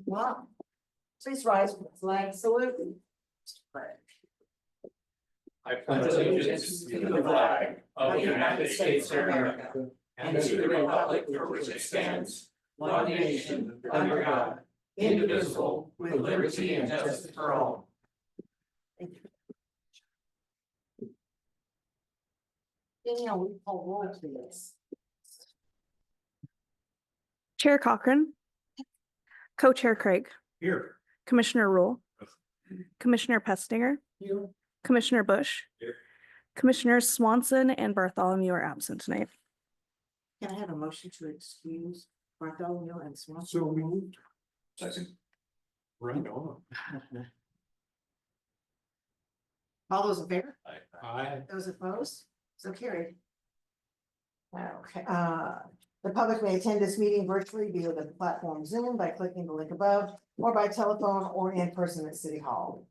Wow. Please rise for the flag salute. I pledge allegiance to the flag of the United States of America and to the republic for which it stands, one nation, under God, indivisible, with liberty and justice for all. Danielle, we call roll please. Chair Cochran, Co-Chair Craig, Here. Commissioner Rule, Commissioner Pestinger, You. Commissioner Bush, Here. Commissioners Swanson and Bartholomew are absent tonight. Can I have a motion to excuse Bartholomew and Swanson? So moved. Second. Right on. All those in favor? Aye. Those opposed? So carried. Okay, the public may attend this meeting virtually via the platform Zoom by clicking the link above or by telephone or in person at City Hall.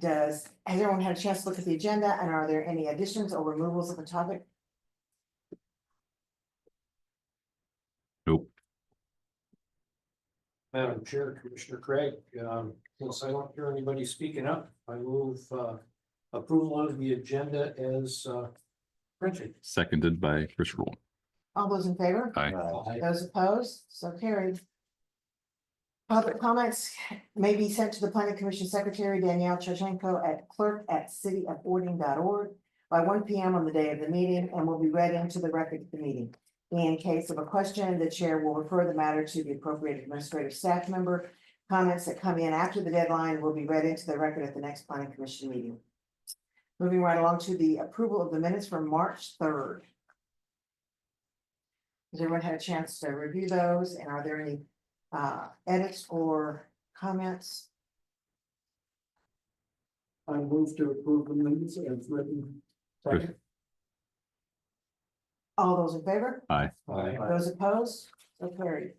Has everyone had a chance to look at the agenda, and are there any additions or removals of the topic? Nope. Madam Chair, Commissioner Craig, since I don't hear anybody speaking up, I move approval of the agenda as printed. Seconded by Chris Rule. All those in favor? Aye. Those opposed? So carried. Public comments may be sent to the Planning Commission Secretary Danielle Chachenko at clerk@cityofboarding.org by 1 p.m. on the day of the meeting and will be read into the record of the meeting. In case of a question, the chair will refer the matter to the appropriate administrative staff member. Comments that come in after the deadline will be read into the record at the next Planning Commission meeting. Moving right along to the approval of the minutes from March 3rd. Has everyone had a chance to review those, and are there any edits or comments? I move to approve the minutes as written. Second. All those in favor? Aye. Those opposed? So carried.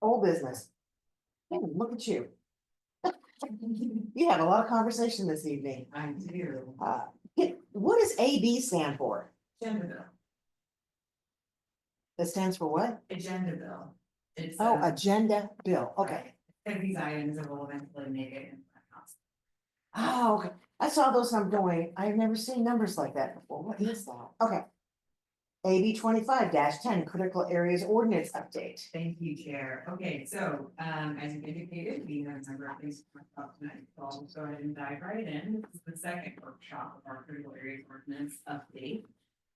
Old business. Hey, look at you. You have a lot of conversation this evening. I do. What does AB stand for? Agenda bill, That stands for what? agenda bill. It's. Oh, agenda bill. Okay. And these items that will eventually make it. In the house. Oh, okay. I saw those and I'm going, I've never seen numbers like that before. What is that? Okay. AB 25-10 Critical Areas Ordinance Update. Thank you, Chair. Okay, so, as you indicated, we have a number of things to talk about tonight, so I'll go ahead and dive right in. This is the second workshop of our critical areas ordinance update.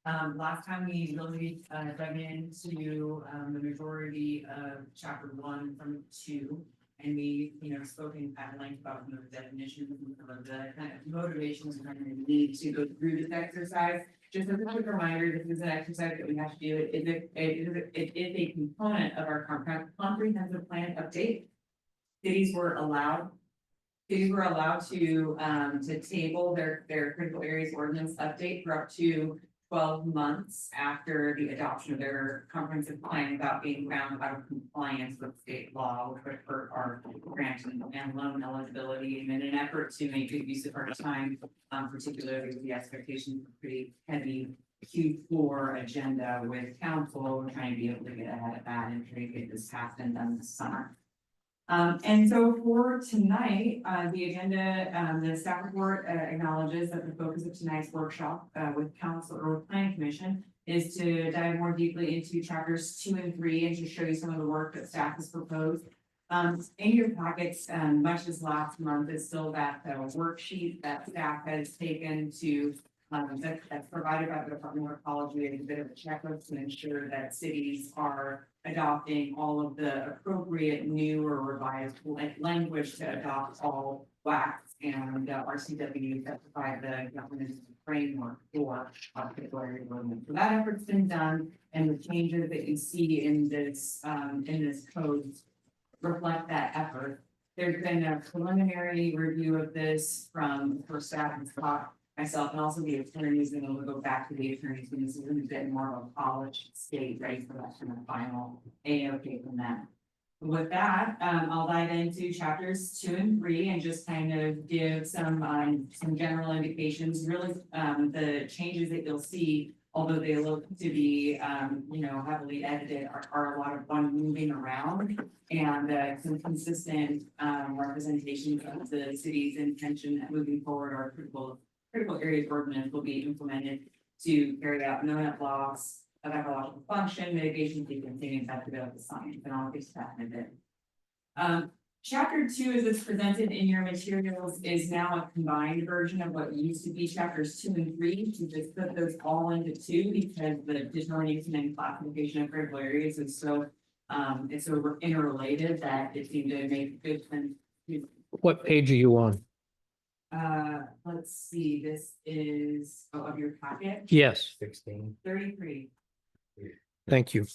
Last time we really dug into the majority of chapter 1 from 2. And we, spoken at length about some of the definitions and some of the kind of motivations and kind of need to go through this exercise. Just as a quick reminder, this is an exercise that we have to do. It is a component of our comprehensive plan update. Cities were allowed to table their critical areas ordinance update for up to 12 months after the adoption of their comprehensive plan without being found out of compliance with state law, which would hurt our grant and loan eligibility. And in an effort to make good use of our time, particularly with the expectation of pretty heavy Q4 agenda with council, we're trying to be able to get ahead of that and try to get this passed and done this summer. And so for tonight, the agenda, the staff report acknowledges that the focus of tonight's workshop with council or with planning commission is to dive more deeply into chapters 2 and 3 and to show you some of the work that staff has proposed. In your packets, much as last month, is still that worksheet that staff has taken to that's provided by the Department of Ecology, and a bit of a checklist to ensure that cities are adopting all of the appropriate new or revised language to adopt all WACs and RCW that provide the governance framework for critical area development. So that effort's been done, and the changes that you see in this code reflect that effort. There's been a preliminary review of this from staff and Scott, myself, and also the attorneys, and we'll go back to the attorneys when this is a bit more of a polished state, ready for that kind of final AOK from them. With that, I'll dive into chapters 2 and 3 and just kind of give some general indications. Really, the changes that you'll see, although they look to be, heavily edited, are a lot of fun moving around. And, some consistent, representations of the city's intention that moving forward, our critical areas ordinance will be implemented to carry out no-net loss of ecological function, mitigation, sequencing, and effective science, and I'll get to that in a bit. Chapter 2, as it's presented in your materials, is now a combined version of what used to be chapters 2 and 3. To just put those all into 2 because the determination and classification of critical areas is so it's so interrelated that it seemed to make good sense. What page are you on? Let's see, this is of your packet, Yes. 16. 33. Thank you.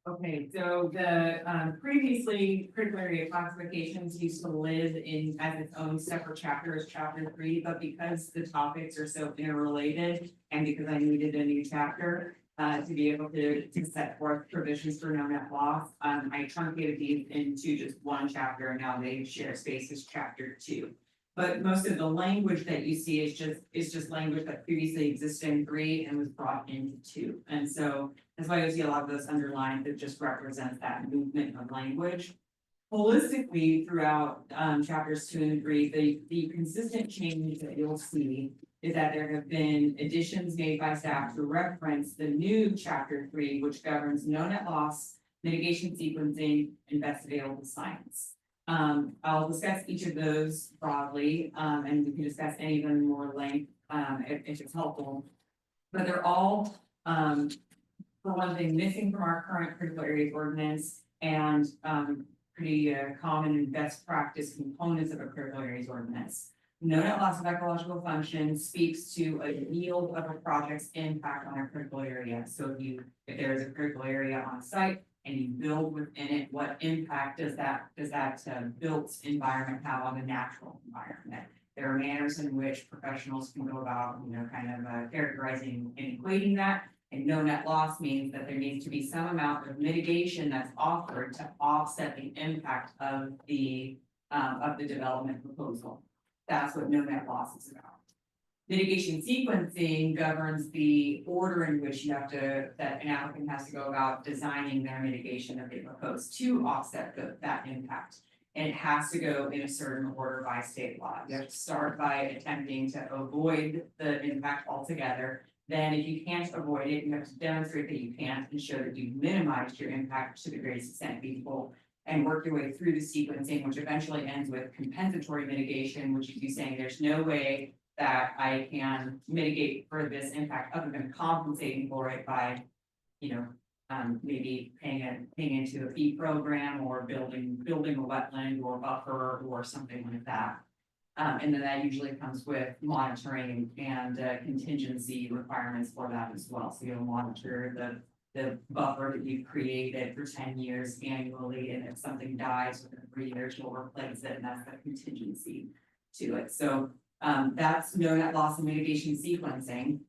Okay, so the previously critical area classifications used to live in as its own separate chapter as chapter 3, but because the topics are so interrelated and because I needed a new chapter to be able to set forth provisions for no-net loss, I truncated these into just one chapter, and now they share space as chapter 2. But most of the language that you see is just language that previously existed in 3 and was brought into 2. And so that's why you see a lot of those underlined that just represents that movement of language. Holistically, throughout chapters 2 and 3, the consistent change that you'll see is that there have been additions made by staff to reference the new chapter 3, which governs no-net loss, mitigation sequencing, and best available science. I'll discuss each of those broadly, and we can discuss any of them in more length, if it's helpful. But they're all, for one thing, missing from our current critical areas ordinance and, pretty common and best practice components of a critical areas ordinance. No-net loss of ecological function speaks to a yield of a project's impact on a critical area. So if there is a critical area on site, and you build within it, what impact does that built environment have on the natural environment? There are manners in which professionals can go about, characterizing and equating that. And no-net loss means that there needs to be some amount of mitigation that's offered to offset the impact of the development proposal. That's what no-net loss is about. Mitigation sequencing governs the order in which that an applicant has to go about designing their mitigation that they propose to offset that impact. And it has to go in a certain order by state law. You have to start by attempting to avoid the impact altogether. Then if you can't avoid it, you have to demonstrate that you can't and show that you've minimized your impact to the greatest extent feasible. And work your way through the sequencing, which eventually ends with compensatory mitigation, which is you saying there's no way that I can mitigate for this impact other than compensating for it by, maybe paying into a fee program or building a wetland or buffer or something like that. And then that usually comes with monitoring and contingency requirements for that as well. So you'll monitor the buffer that you've created for 10 years annually, and if something dies within 3 years, you'll replace it, and that's the contingency to it. So that's no-net loss and mitigation sequencing.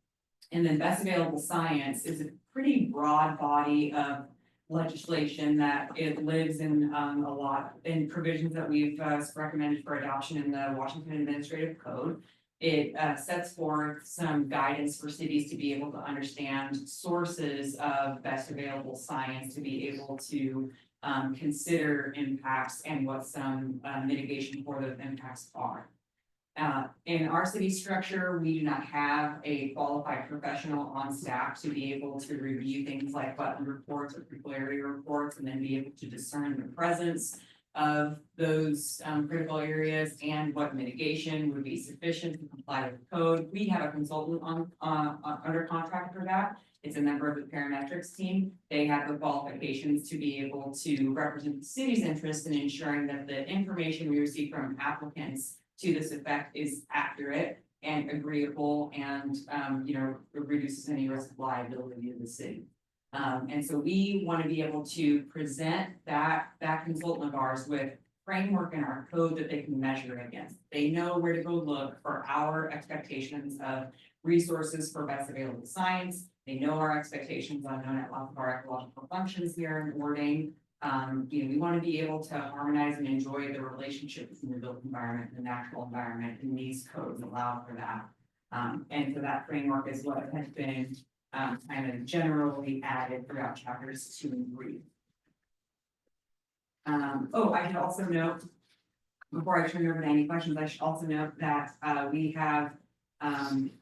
And then best available science is a pretty broad body of legislation that it lives in a lot in provisions that we've recommended for adoption in the Washington Administrative Code. It sets forth some guidance for cities to be able to understand sources of best available science, to be able to consider impacts and what some mitigation for those impacts are. In our city structure, we do not have a qualified professional on staff to be able to review things like wetland reports or critical area reports, and then be able to discern the presence of those critical areas and what mitigation would be sufficient to comply with the code. We have a consultant under contract for that. It's a member of the parametrics team. They have the qualifications to be able to represent the city's interest in ensuring that the information we receive from applicants to this effect is accurate and agreeable and, reduces any risk of liability to the city. And so we want to be able to present that consultant of ours with framework in our code that they can measure against. They know where to go look for our expectations of resources for best available science. They know our expectations on known lots of our ecological functions here in Ording. We want to be able to harmonize and enjoy the relationship between the built environment and the natural environment, and these codes allow for that. And so that framework is what has been kind of generally added throughout chapters 2 and 3. I should also note, before I turn it over to any questions, I should also note that we have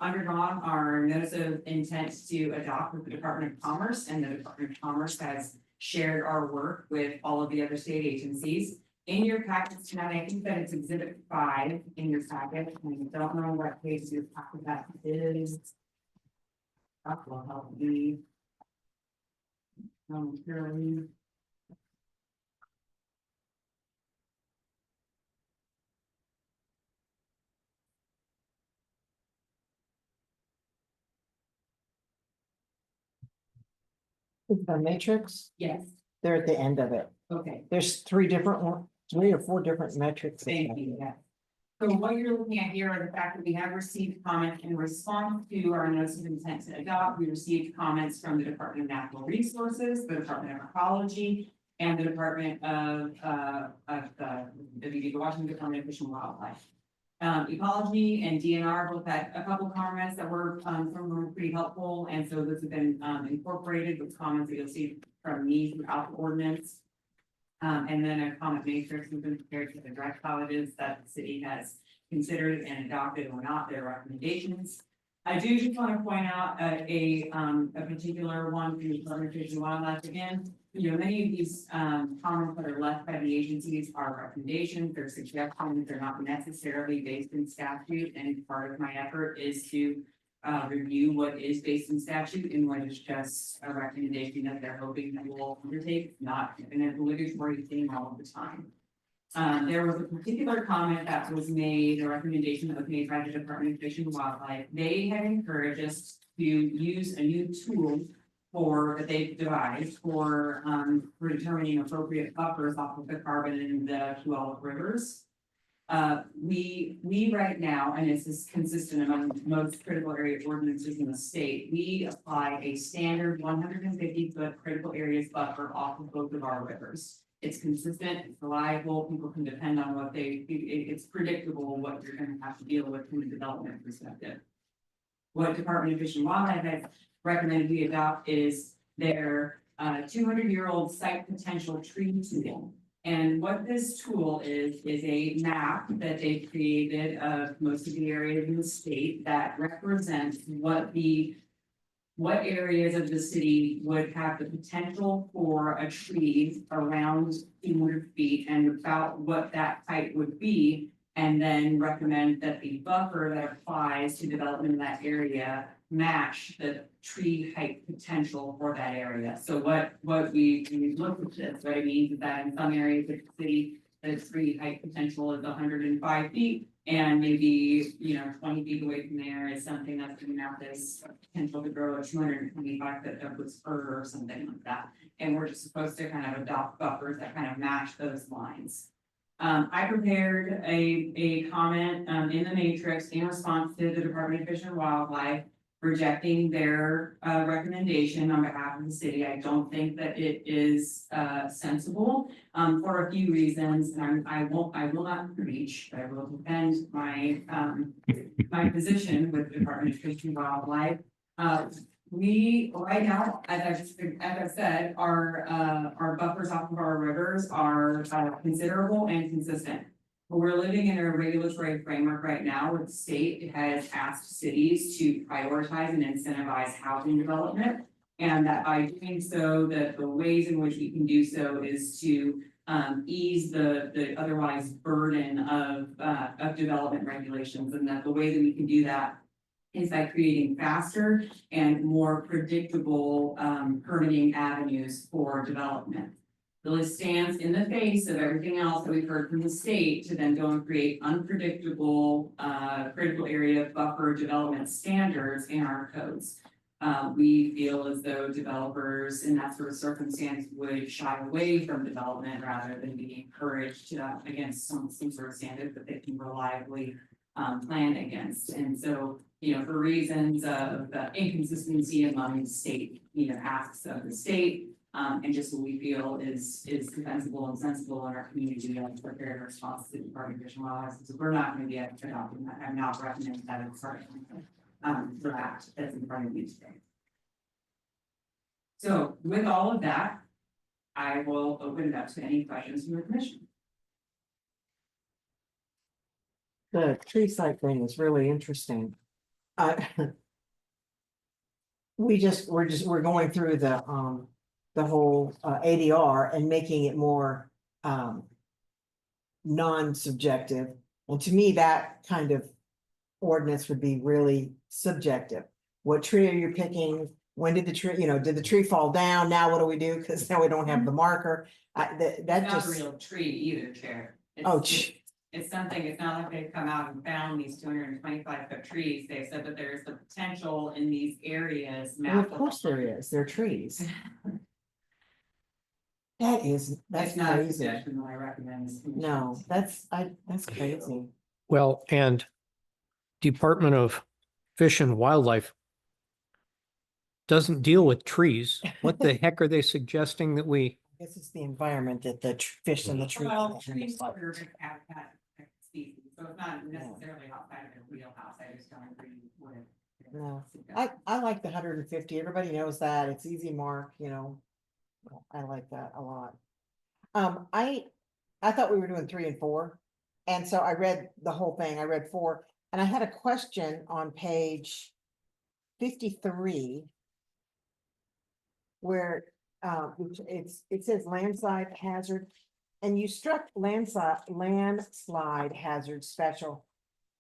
undergone our notice of intent to adopt with the Department of Commerce, and the Department of Commerce has shared our work with all of the other state agencies. In your packets tonight, I think that it's exhibit 5 in your packet, and I don't know what page your packet that is. That will help me. Currently. The matrix, Yes, they're at the end of it. okay. There's 3 or 4 different metrics. Thank you, yeah. So what you're looking at here are the fact that we have received comments in response to our notice of intent to adopt. We received comments from the Department of Natural Resources, the Department of Ecology, and the Department of the Washington Department of Fish and Wildlife. Ecology and DNR both had a couple comments that were, some of them were pretty helpful, and so those have been incorporated with comments that you'll see from me throughout the ordinance. And then a comment matrix has been prepared to address colleges that the city has considered and adopted or not their recommendations. I do just want to point out a particular one from the Department of Fish and Wildlife. Again, many of these comments that are left by the agencies are recommendations, they're suggestions, they're not necessarily based in statute, and part of my effort is to review what is based in statute and what is just a recommendation that they're hoping that we'll undertake, not an obligatory thing all the time. There was a particular comment that was made, a recommendation that was made by the Department of Fish and Wildlife. They had encouraged us to use a new tool that they've devised for determining appropriate buffers off of the carbon in the Tualatin rivers. We right now, and this is consistent among most critical area ordinances in the state, we apply a standard 150-foot critical areas buffer off of both of our rivers. It's consistent, it's reliable, people can depend on what it's predictable what you're gonna have to deal with from a development perspective. What Department of Fish and Wildlife has recommended we adopt is their 200-year-old site potential tree tool. And what this tool is a map that they've created of most of the areas in the state that represents what areas of the city would have the potential for a tree around 200 feet and about what that height would be. And then recommend that the buffer that applies to development in that area match the tree height potential for that area. So when we look at this, what it means is that in some areas of the city, the tree height potential is 105 feet, and maybe 20 feet away from there is something that's going to have this potential to grow a 225 foot Douglas fir or something like that. And we're just supposed to kind of adopt buffers that kind of match those lines. I prepared a comment in the matrix in response to the Department of Fish and Wildlife rejecting their recommendation on behalf of the city. I don't think that it is sensible for a few reasons, and I will not preach, but I will defend my my position with the Department of Fish and Wildlife. We right now, as I said, our buffers off of our rivers are considerable and consistent. But we're living in a regulatory framework right now where the state has asked cities to prioritize and incentivize housing development. And that by doing so, the ways in which we can do so is to ease the otherwise burden of development regulations, and that the way that we can do that is by creating faster and more predictable permitting avenues for development. The list stands in the face of everything else that we've heard from the state to then go and create unpredictable critical area buffer development standards in our codes. We feel as though developers in that sort of circumstance would shy away from development rather than be encouraged against some sort of standard that they can reliably plan against. And so, for reasons of the inconsistency among state, asks of the state, and just what we feel is defensible and sensible in our community and prepared response to the Department of Fish and Wildlife. So we're not going to be adopting that. I'm not recommending that as part of for that that's in front of you today. So with all of that, I will open it up to any questions from the commission. The tree site thing is really interesting. We're going through the whole ADR and making it more non-subjective. And to me, that kind of ordinance would be really subjective. What tree are you picking? When did the tree, did the tree fall down? Now what do we do? Because now we don't have the marker. That It's not a just, real tree either, Chair. oh, It's something, it's not like they've come out and found these 225-foot trees. They've said that there's the potential in these areas. well, of course there is. There are trees. That's That's not a crazy. suggestion that I recommend. this commission. No, that's crazy. Well, and Department of Fish and Wildlife doesn't deal with trees. What the heck are they suggesting that we? This is the environment that the fish and the trees. Well, trees are urban habitat species, so it's not necessarily outside of their wheelhouse. I just don't agree with. No, I like the 150. Everybody knows that. It's easy mark, I like that a lot. I thought we were doing 3 and 4. And so I read the whole thing. I read 4, and I had a question on page 53. Where it says landslide hazard, and you struck landslide hazard special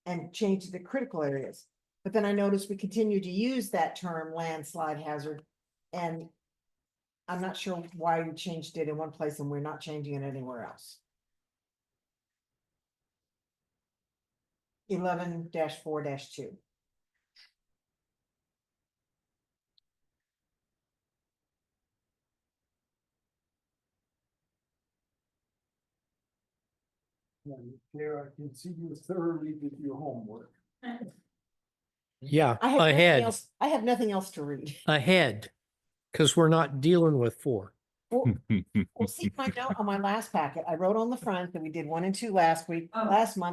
and changed it to critical areas. But then I noticed we continue to use that term landslide hazard, and I'm not sure why you changed it in one place and we're not changing it anywhere else. 11-4-2. Chair, I can see you thoroughly did your homework. Yeah, I have nothing ahead, else, I have nothing else to read. ahead, because we're not dealing with 4. Well, see my note on my last packet, I wrote on the front that we did 1 and 2 last month,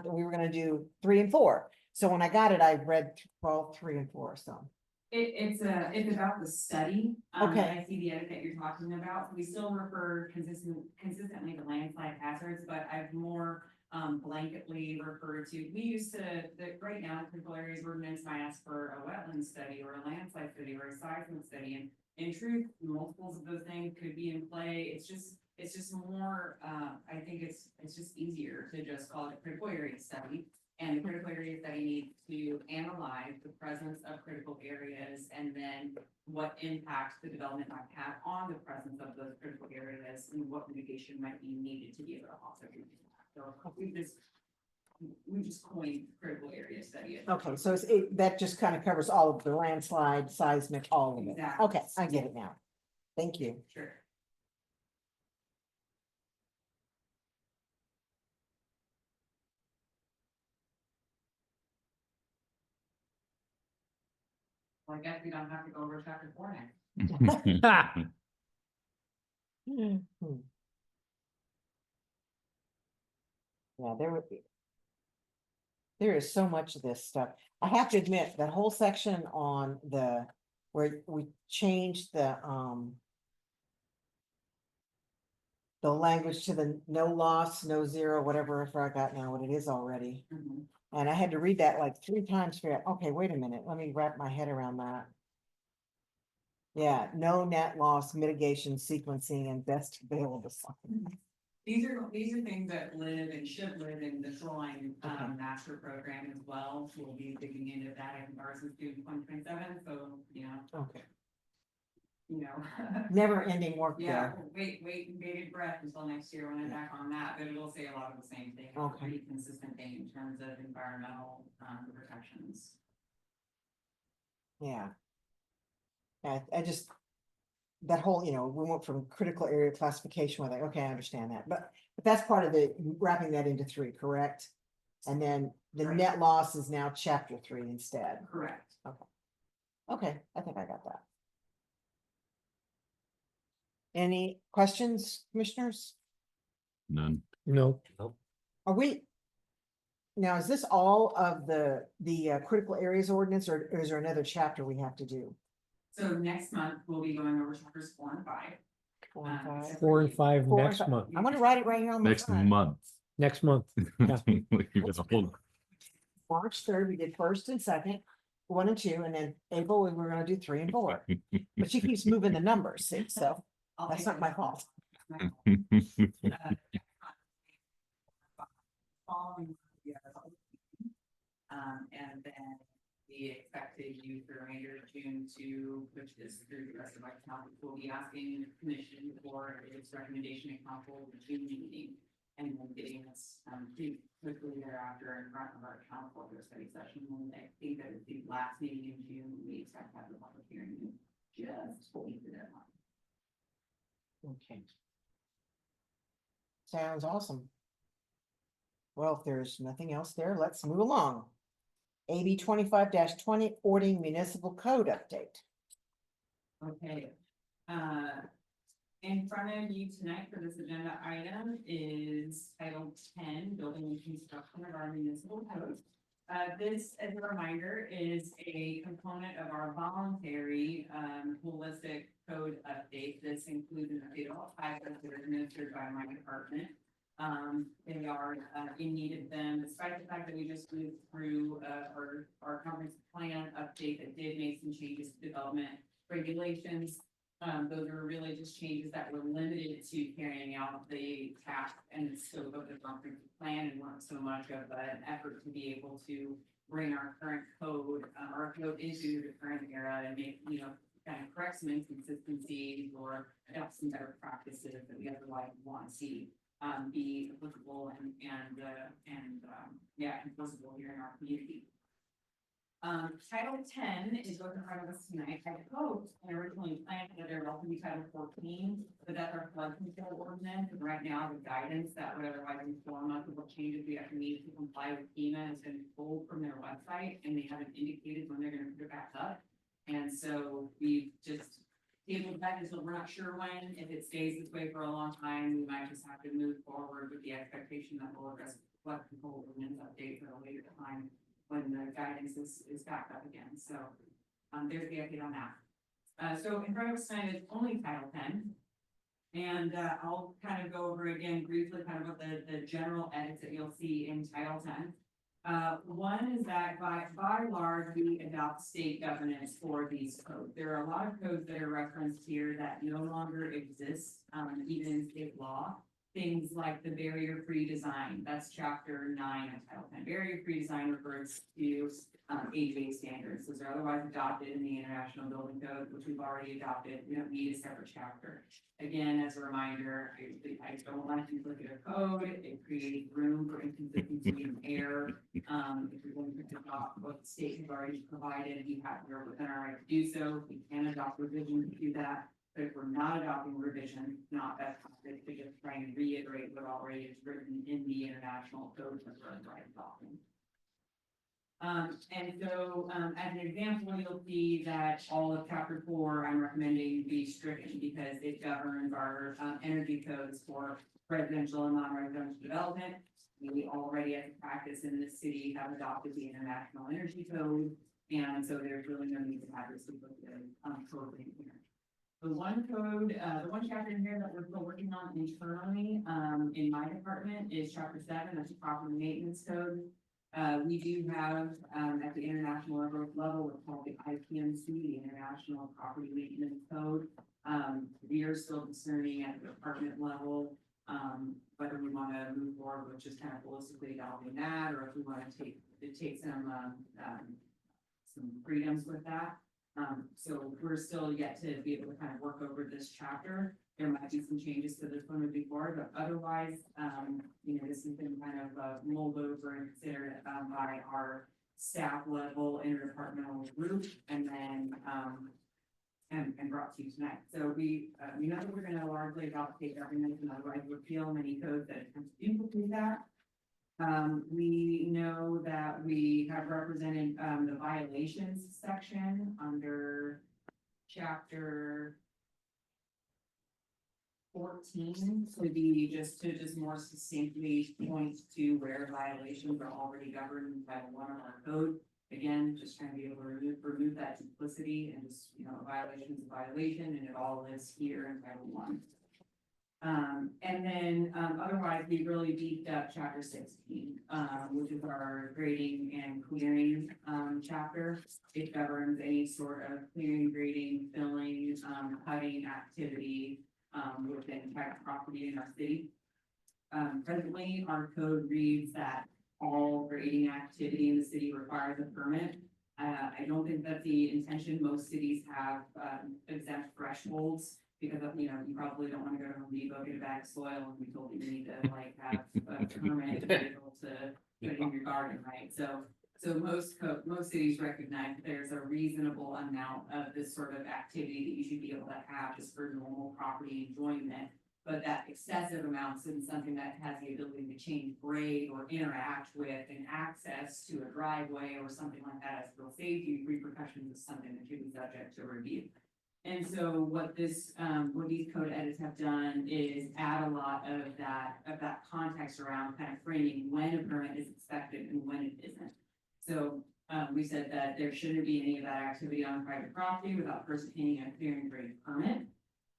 and we were gonna do 3 and 4. So when I got it, I read 3 and 4, so. It's about the study. Okay. I see the edit that you're talking about. We still refer consistently to landslide hazards, but I've more blanketly referred to, we used to, right now, critical areas ordinance might ask for a wetland study or a landslide study or a seismic study. And in truth, multiples of those things could be in play. It's just more, I think it's just easier to just call it a critical area study. And the critical area study needs to analyze the presence of critical areas and then what impact the development might have on the presence of those critical areas and what mitigation might be needed to be able to also do that. So we just coined critical area study. Okay, so that just kind of covers all of the landslide, seismic, all of it. Exactly. Okay, I get it now. Thank you. Sure. Well, I guess we don't have to go over chapter 4 next. Hmm. Yeah, there is so much of this stuff. I have to admit, that whole section on where we changed the language to the no loss, no zero, whatever, I forgot now what it is already. Mhm. And I had to read that like 3 times for it. Okay, wait a minute, let me wrap my head around that. Yeah, no net loss mitigation sequencing and best available. These are things that live and should live in the shoreline Okay. master program as well. So we'll be digging into that. I think ours is due in 2027, so Okay, you know. never ending work Yeah, there. wait and bated breath until next year when I'm back on that, but it'll say a lot of the same thing. It's a Okay. pretty consistent thing in terms of environmental protections. Yeah. I just, that whole, we went from critical area classification, we're like, okay, I understand that, but that's part of the wrapping that into 3, correct? And then the Right. net loss is now chapter 3 instead. Correct. Okay, I think I got that. Any questions, commissioners? None. No, Are we? Now, is this all of the critical areas ordinance, or is there another chapter we have to do? So next month, we'll be going over chapters 4 and 5. 4 and 5? 4 and 5 4 and next 5. month, I'm gonna write it right here on the Next front. month. next month. Yeah. You're gonna hold- March 3rd, we did 1st and 2nd, 1 and 2, and then April, we were gonna do 3 and 4. But she keeps moving the numbers, see, so I'll that's take not it. my fault. Following the other. And then we expect to use the remainder of June to, which is through the rest of our council, we'll be asking the commission for its recommendation and council the June meeting. And then getting us, pretty quickly thereafter in front of our council for a study session, and I think that it's the last meeting in June, we expect to have the public hearing. Just beat the deadline. Okay. Sounds awesome. Well, if there's nothing else there, let's move along. AB 25-20 Ording Municipal Code Update. Okay, in front of you tonight for this agenda item is Title 10, Building and Construction of our municipal code. This, as a reminder, is a component of our voluntary, holistic code update. This includes an update of all five codes that are administered by my department. They are in need of them, despite the fact that we just moved through our comprehensive plan update that did make some changes to development regulations. Those are really just changes that were limited to carrying out the task and the scope of the comprehensive plan, and weren't so much of an effort to be able to bring our current code, our code into the current era and make, kind of correct some inconsistencies or adopt some better practices that we otherwise want to see be applicable and enforceable here in our community. Title 10 is what's in front of us tonight. I hoped and originally planned that there would also be Title 14, but that's our flood control ordinance. And right now, the guidance that would otherwise inform us of what changes we have to need to comply with FEMA has been pulled from their website, and they haven't indicated when they're going to put it back up. And so we've just tabled that until we're not sure when. If it stays this way for a long time, we might just have to move forward with the expectation that we'll address flood control ordinance update at a later time when the guidance is back up again. So there's the update on that. So in front of us tonight is only Title 10. And I'll kind of go over again briefly kind of what the general edits that you'll see in Title 10. One is that by large, we adopt state governance for these codes. There are a lot of codes that are referenced here that no longer exist, even in state law. Things like the barrier-free design, that's chapter 9 of Title 10. Barrier-free design refers to ADA standards. Those are otherwise adopted in the International Building Code, which we've already adopted. We don't need a separate chapter. Again, as a reminder, I don't like to look at a code. It creates room for inconsistency and error. If you're going to adopt what the state has already provided, we're within our right to do so. We can adopt revisions to do that. But if we're not adopting revision, not best practice to just try and reiterate what already is written in the international code that we're adopting. And so, as an example, you'll see that all of chapter 4, I'm recommending be stricken because it governs our energy codes for residential and non-residential development. We already, as a practice in this city, have adopted the International Energy Code, and so there's really no need to have this code in here. The one code, the one chapter in here that we're still working on internally in my department is chapter 7, that's the property maintenance code. We do have at the international level what's called the IPMC, the International Property Maintenance Code. We are still discerning at the department level whether we want to move forward with just kind of holistically adopting that, or if we want to take some freedoms with that. So we're still yet to be able to kind of work over this chapter. There might be some changes to this one moving forward, but otherwise, this has been kind of mulled over and considered by our staff level interdepartmental group, and then and brought to you tonight. So we know that we're gonna largely adopt state government and otherwise repeal many codes that attempt to implement that. We know that we have represented, the violations section under chapter 14 to just more succinctly point to where violations are already governed in Title I of our code. Again, just trying to be able to remove that duplicity and just, a violation is a violation and it all lives here in Title I. And then, otherwise, we really beefed up chapter 16, which is our grading and clearing, chapter. It governs any sort of clearing, grading, filling, cutting activity, within private property in our city. Presently, our code reads that all grading activity in the city requires a permit. I don't think that's the intention. Most cities have, exempt thresholds. Because of, you probably don't wanna go to Home Depot, get a bag of soil and be told that you need to like have a permit to be able to put it in your garden, right? So most cities recognize that there's a reasonable amount of this sort of activity that you should be able to have just for normal property enjoyment. But that excessive amounts isn't something that has the ability to change grade or interact with and access to a driveway or something like that as real safety repercussions is something that should be subject to review. And so what these code edits have done is add a lot of that context around kind of framing when a permit is expected and when it isn't. So, we said that there shouldn't be any of that activity on private property without first obtaining a clearing grade permit.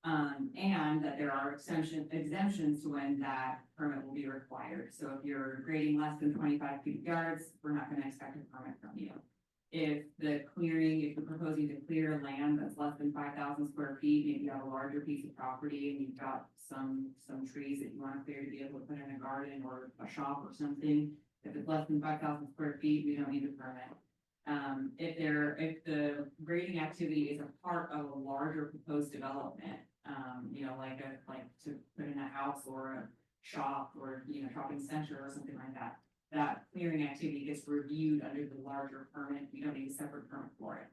And that there are exemptions to when that permit will be required. So if you're grading less than 25 cubic yards, we're not gonna expect a permit from you. If you're proposing to clear land that's less than 5,000 square feet, maybe you have a larger piece of property and you've got some trees that you want to clear to be able to put in a garden or a shop or something. If it's less than 5,000 square feet, we don't need a permit. If the grading activity is a part of a larger proposed development, like to put in a house or a shop or, shopping center or something like that. That clearing activity gets reviewed under the larger permit, you don't need a separate permit for it.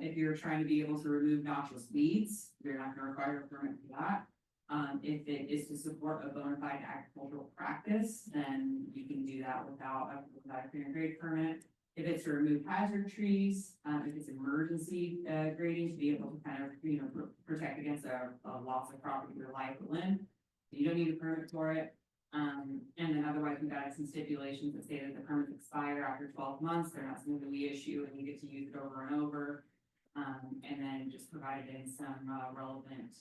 If you're trying to be able to remove noxious weeds, you're not gonna require a permit for that. If it is to support a bona fide agricultural practice, then you can do that without a clearing grade permit. If it's to remove hazard trees, if it's emergency grading to be able to kind of, protect against a loss of property or life or limb, you don't need a permit for it. And then otherwise we've got some stipulations that say that the permits expire after 12 months, they're not something that we issue and you get to use it over and over. And then just provided in some relevant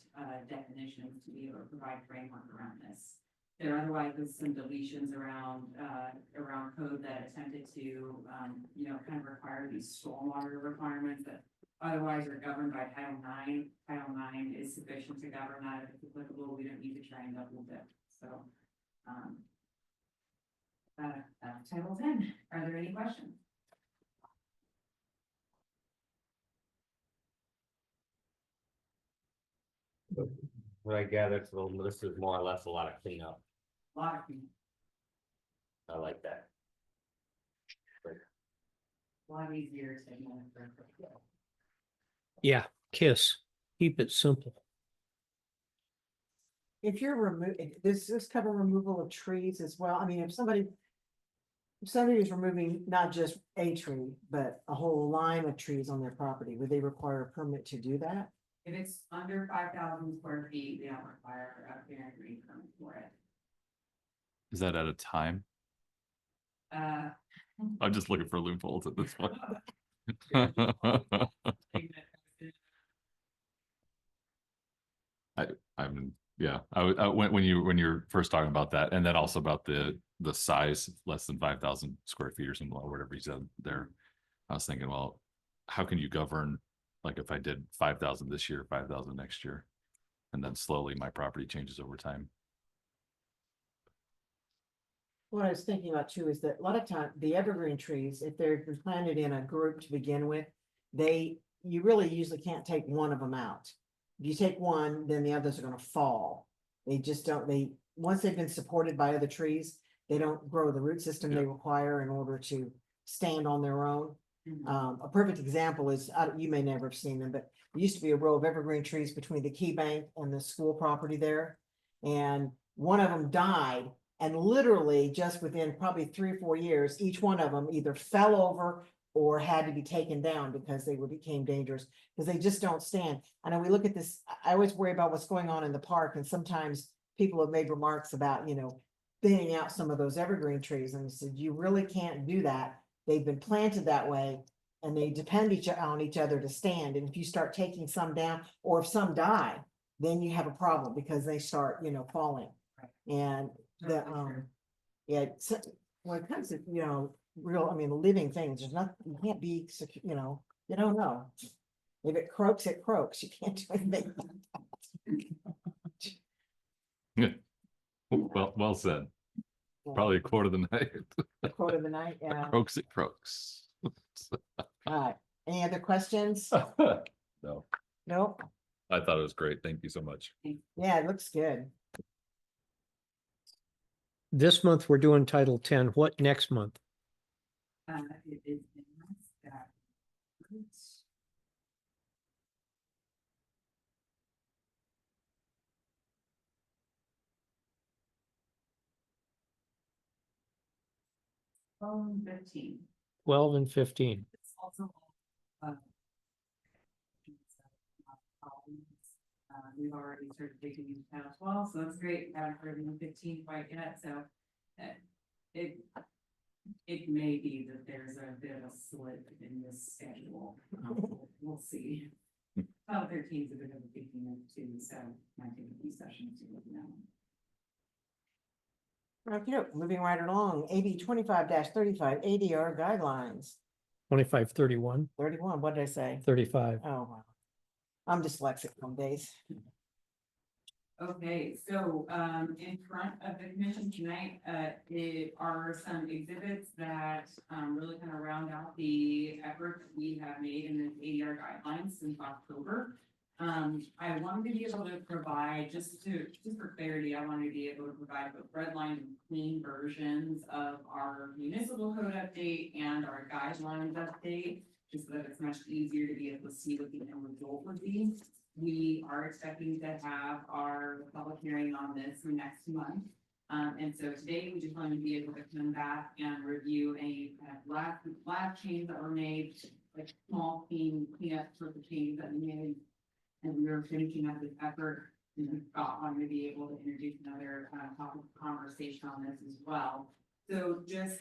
definitions to be able to provide framework around this. There otherwise was some deletions around code that attempted to, kind of require these stormwater requirements that otherwise are governed by Title IX. Title IX is sufficient to govern that. If it's applicable, we don't need to try and double dip. So, Title 10. Are there any questions? What I gathered from this is more or less a lot of cleanup. A lot of people, I like that. a lot easier to monitor. Yeah, KISS, keep it simple. If you're does this cover removal of trees as well? I mean, if somebody is removing not just a tree, but a whole line of trees on their property, would they require a permit to do that? If it's under 5,000 square feet, they don't require a clearing grade permit for it. Is that at a time? I'm just looking for loopholes at this point. When you were first talking about that, and then also about the size less than 5,000 square feet or something, or whatever you said there, I was thinking, well, how can you govern, like if I did 5,000 this year, 5,000 next year, and then slowly my property changes over time? What I was thinking about too is that a lot of times the evergreen trees, if they're planted in a group to begin with, you really usually can't take one of them out. If you take one, then the others are gonna fall. They just don't, once they've been supported by other trees, they don't grow the root system they require in order to stand on their own. A perfect example is, you may never have seen them, but there used to be a row of evergreen trees between the Key Bank and the school property there. And one of them died, and literally just within probably 3 or 4 years, each one of them either fell over or had to be taken down because became dangerous, because they just don't stand. And then we look at this, I always worry about what's going on in the park, and sometimes people have made remarks about, thinning out some of those evergreen trees, and I said, you really can't do that. They've been planted that way, and they depend on each other to stand. And if you start taking some down, or if some die, then you have a problem because they start, falling. And the, Totally true. yeah, so when it comes to, living things, there's nothing, you can't be, you don't know. If it croaks, it croaks. You can't do anything. Well said. Probably a quote of the night. Quote of the night, yeah. Croaks, it croaks. All right. Any other questions? No, Nope. I thought it was great. Thank you so much. Yeah, it looks good. This month, we're doing Title 10. What next month? It is in my stack. Phone 15. 12 and 15. It's also. uh, We've already started taking into account as well, so that's great. Haven't heard of 15 quite yet, so. It. It may be that there's a bit of a slip in this schedule. We'll see. 13 is a bit of a big unit too, so might take a few sessions to look at. Okay, moving right along, AB 25-35 ADR guidelines, 25, 31, 31, what did I say? 35. Oh, wow. I'm dyslexic some days. Okay, so, in front of the commission tonight, it are some exhibits that, really kind of round out the effort that we have made in the ADR guidelines since October. I wanted to be able to provide, just for clarity, I wanted to be able to provide both redline and clean versions of our municipal code update and our guidelines update, just so that it's much easier to be able to see what the end result would be. We are expecting to have our public hearing on this next month. And so today we just wanted to be able to come back and review any kind of last changes that were made, like small cleanup sort of changes that we made. And we were finishing up this effort, and Scott wanted to be able to introduce another topic of conversation on this as well. So just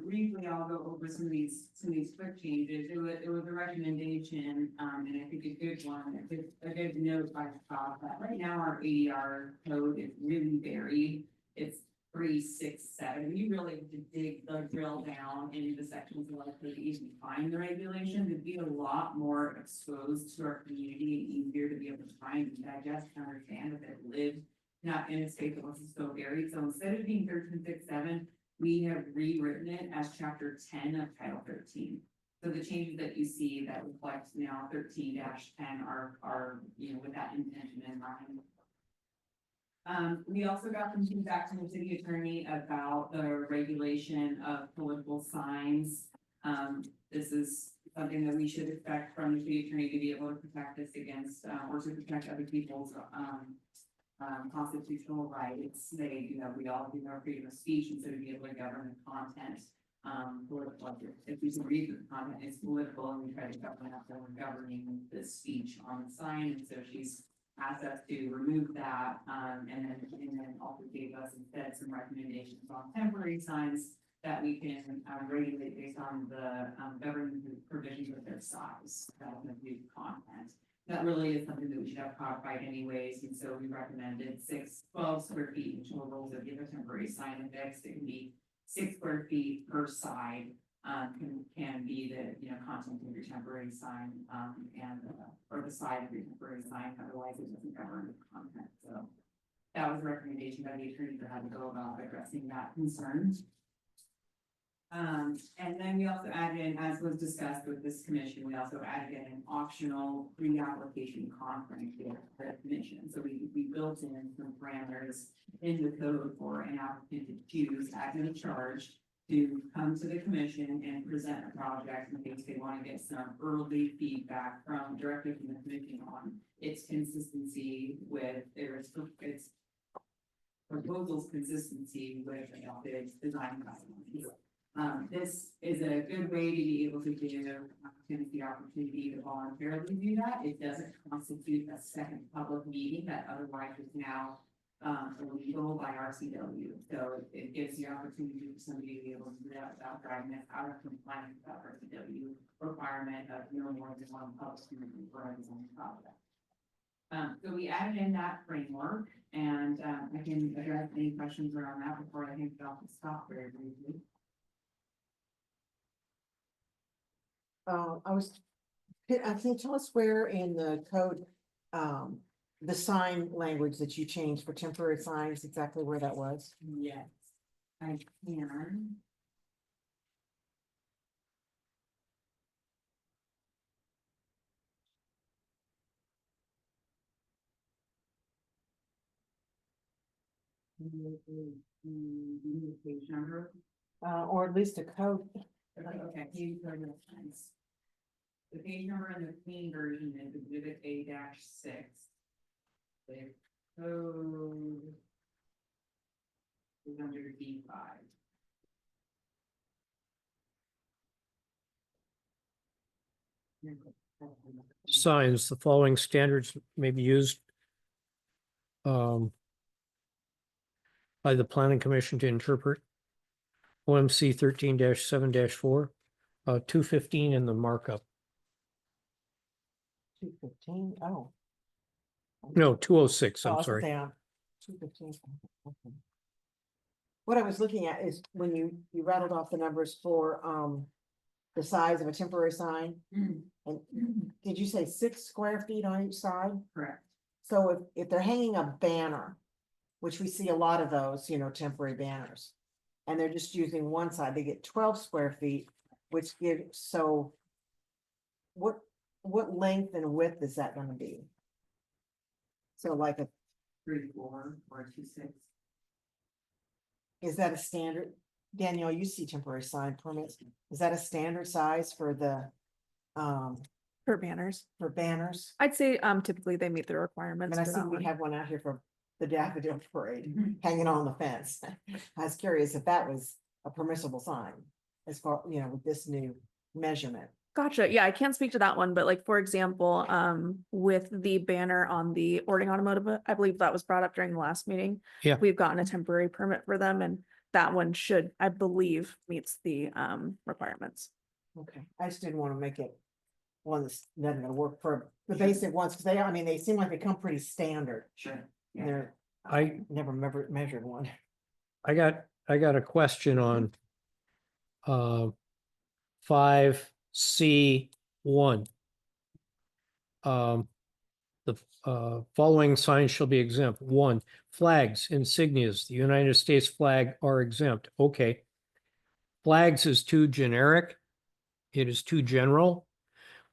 briefly, I'll go over some of these quick changes. It was a recommendation, and I think a good one, a good note by Scott, that right now our ADR code is really varied. It's 3, 6, 7. We really have to drill down into the sections of like to even find the regulations. It'd be a lot more exposed to our community and easier to be able to find and digest and understand if it lived not in a state that was so varied. So instead of being 13, 6, 7, we have rewritten it as chapter 10 of title 13. So the changes that you see that reflect now 13-10 are, with that intention in mind. We also got some feedback from the city attorney about the regulation of political signs. This is something that we should expect from the city attorney to be able to protect us against, or to protect other people's, constitutional rights. We all do our freedom of speech, and so to be able to govern the content, political, if we can read the content, it's political, and we try to govern that, so we're governing the speech on the sign, and so she's asked us to remove that, and then also gave us instead some recommendations on temporary signs that we can regulate based on the government provisions of their size, that will include content. That really is something that we should have codified anyways, and so we recommended 12 square feet in total to give a temporary sign index. It can be 6 square feet per side, can be the, content of your temporary sign, or the side of your temporary sign, otherwise it doesn't govern the content. So that was a recommendation by the attorney for how to go about addressing that concern. And then we also added in, as was discussed with this commission, we also added in an optional pre-application conference with the commission. So we built in some parameters in the code for an applicant to choose at no charge to come to the commission and present a project in case they want to get some early feedback from directly from the commission on its consistency with its proposals consistency with adopted design guidelines. This is a good way to be able to give applicants the opportunity to voluntarily do that. It doesn't constitute a second public meeting that otherwise is now illegal by RCW. So it gives the opportunity for somebody to be able to do that without driving us out of compliance with that RCW requirement of no more than one public hearing for a design project. So we added in that framework, and I can address any questions around that before I hand it off to Scott very briefly. Can you tell us where in the code, the sign language that you changed for temporary signs, exactly where that was? Yes, I can. The page number. Or at least a code? Okay, page number signs. The page number in the clean version is exhibit A-6. The code is under D5. Signs, the following standards may be used by the planning commission to interpret OMC 13-7-4, 215 in the markup. 215. Oh. No, 206, Oh, I I'm was gonna sorry. say, 215. Okay. What I was looking at is when you rattled off the numbers for, the size of a temporary sign, and did you say 6 square feet on each side? Correct. So if they're hanging a banner, which we see a lot of those, temporary banners, and they're just using one side, they get 12 square feet, which so what length and width is that gonna be? So like 3-4 or 2-6. is that a standard? Danielle, you see temporary sign permits. Is that a standard size for the, For banners. for banners? I'd say typically they meet the I requirements mean, I for see that we one. have one out here for the daffodil parade Mhm. hanging on the fence. I was curious if that was a permissible sign as far, with this new measurement. Gotcha. Yeah, I can't speak to that one, but like, for example, with the banner on the Ording Automotive, I believe that was brought up during the last meeting. Yeah. We've gotten a temporary permit for them, and that one should, I believe, meets the requirements. Okay, I just didn't want to make it one that's not gonna work for the basic ones, because they seem like they come pretty standard. Sure. And they're, I never measured one. I got a question on 5C1. The following signs shall be exempt. 1, flags, insignias, the United States flag are exempt. Okay. Flags is too generic. It is too general.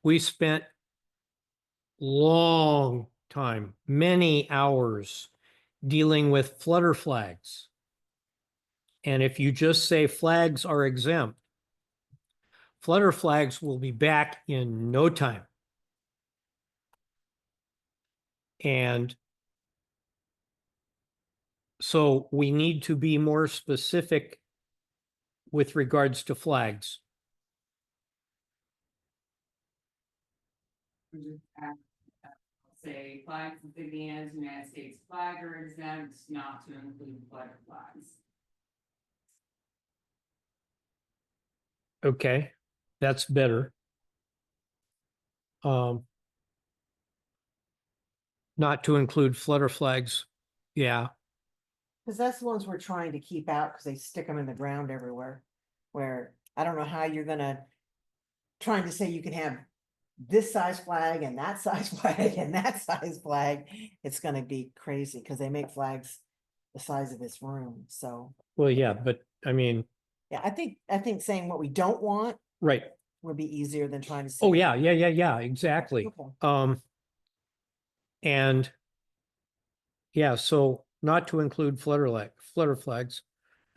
We spent long time, many hours dealing with flutter flags. And if you just say flags are exempt, flutter flags will be back in no time. And so we need to be more specific with regards to flags. We just add, say flags, insignias, United States flag are exempt, not to include flutter flags. Okay, that's better. Not to include flutter flags. Yeah, Because that's the ones we're trying to keep out, because they stick them in the ground everywhere. Where I don't know how you're trying to say you can have this size flag and that size flag and that size flag. It's gonna be crazy, because they make flags the size of this room, so. well, yeah, but I mean, Yeah, I think saying what we don't want right. would be easier than trying to say. Oh, yeah, exactly. Okay. And yeah, so not to include flutter flags.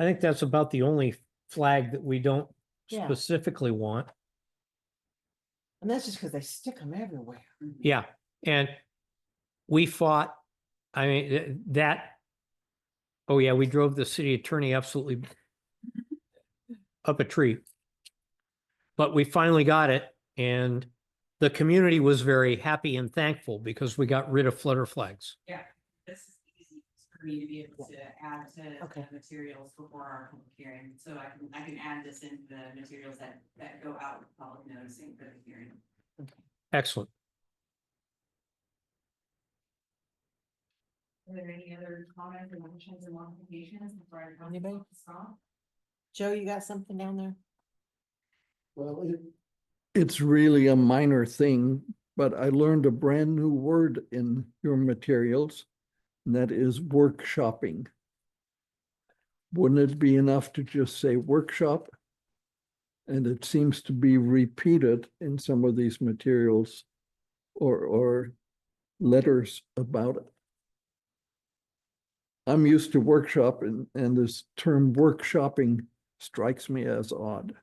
I think that's about the only flag that we don't Yeah. specifically want. And that's just because they stick them everywhere. Yeah, and we fought, I mean, that, oh yeah, we drove the city attorney absolutely up a tree. But we finally got it, and the community was very happy and thankful because we got rid of flutter flags. This is easy for me to be able to add to Okay. the materials before our public hearing, so I can add this into the materials that go out with public noticing for the hearing. Excellent. Are there any other comments or motions and modifications before I go? Anybody? to Scott? Joe, you got something down there? Well, it's really a minor thing, but I learned a brand new word in your materials, and that is workshopping. Wouldn't it be enough to just say workshop? And it seems to be repeated in some of these materials or letters about it. I'm used to workshop and this term workshopping strikes me as odd.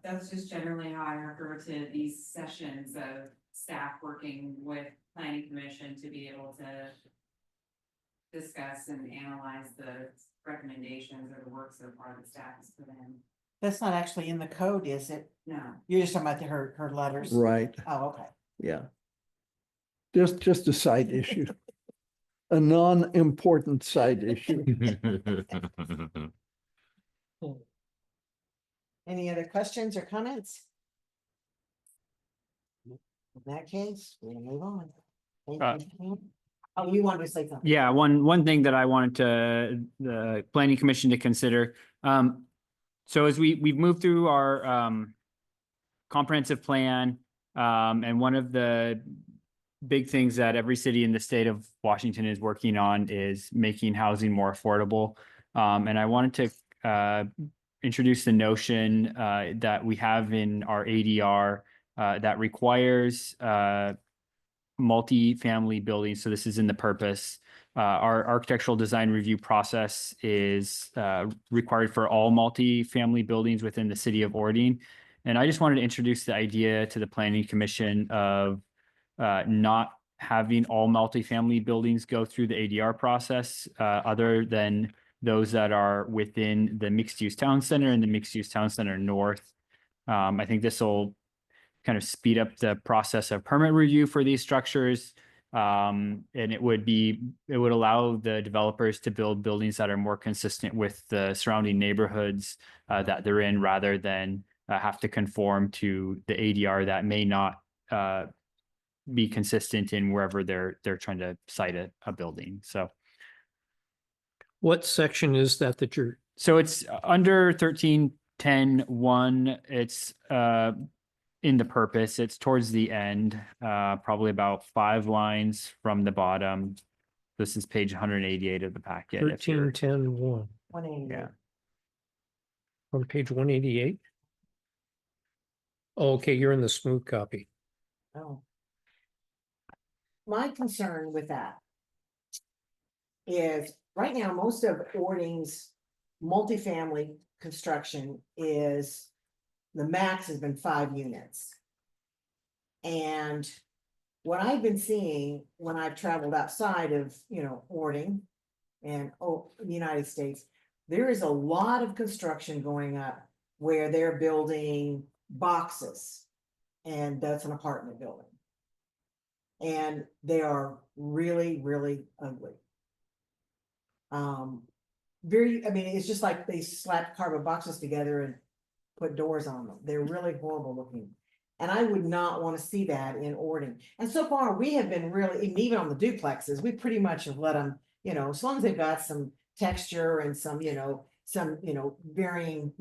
That's just generally how I refer to these sessions of staff working with planning commission to be able to discuss and analyze the recommendations or the work so far that staff has put in. That's not actually in the code, is it? No. You're just talking about her letters? Right, Oh, okay. yeah. Just a side issue. A non-important side issue. Any other questions or comments? In that case, we'll move on. Thank you. Oh, you wanted to say something? Yeah, one thing that I wanted the planning commission to consider. So as we've moved through our comprehensive plan, and one of the big things that every city in the state of Washington is working on is making housing more affordable. And I wanted to introduce the notion that we have in our ADR that requires multi-family buildings. So this is in the purpose. Our architectural design review process is required for all multi-family buildings within the city of Orting. And I just wanted to introduce the idea to the planning commission of not having all multifamily buildings go through the ADR process, other than those that are within the mixed-use town center and the mixed-use town center north. I think this will kind of speed up the process of permit review for these structures. And it would allow the developers to build buildings that are more consistent with the surrounding neighborhoods that they're in, rather than have to conform to the ADR that may not be consistent in wherever they're trying to site a building. So What section is that you're, so it's under 1310.1. It's in the purpose. It's towards the end, probably about 5 lines from the bottom. This is page 188 of the packet. if you're- 1310-1, 188. Yeah. on page 188? Oh, okay, you're in the smooth copy. Oh. My concern with that is right now, most of Orting's multifamily construction is, the max has been 5 units. And what I've been seeing when I've traveled outside of, Orting and the United States, there is a lot of construction going up where they're building boxes. And that's an apartment building. And they are really, really ugly. It's just like they slapped cardboard boxes together and put doors on them. They're really horrible looking. And I would not want to see that in Orting. And so far, we have been really, even on the duplexes, we pretty much have let them, as long as they've got some texture and some, varying,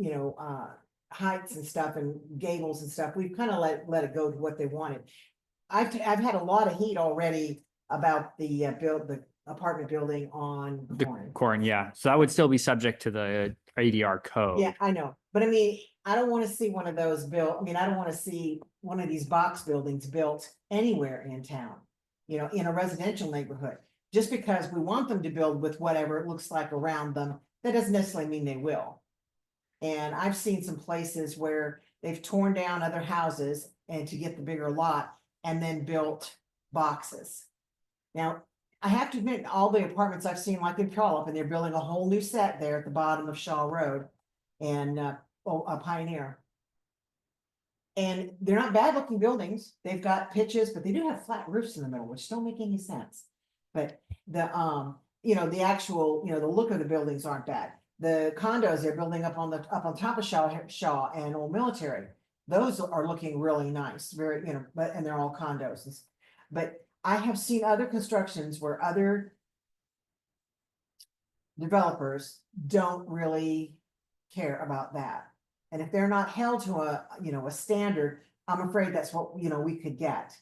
heights and stuff and gables and stuff, we've kind of let it go to what they wanted. I've had a lot of heat already about the apartment building on The Corn. Corn, yeah. So that would still be subject to the ADR code. Yeah, I know, but I don't want to see one of those built, I don't want to see one of these box buildings built anywhere in town. In a residential neighborhood, just because we want them to build with whatever it looks like around them, that doesn't necessarily mean they will. And I've seen some places where they've torn down other houses and to get the bigger lot and then built boxes. Now, I have to admit, all the apartments I've seen, like in Puyallup, and they're building a whole new set there at the bottom of Shaw Road and Pioneer. And they're not bad looking buildings. They've got pitches, but they do have flat roofs in the middle, which don't make any sense. But the, you know, the actual, you know, the look of the buildings aren't bad. The condos they're building up on top of Shaw and Old Military, those are looking really nice, very, you know, and they're all condos. But I have seen other constructions where other developers don't really care about that. And if they're not held to a, you know, a standard, I'm afraid that's what, you know, we could get.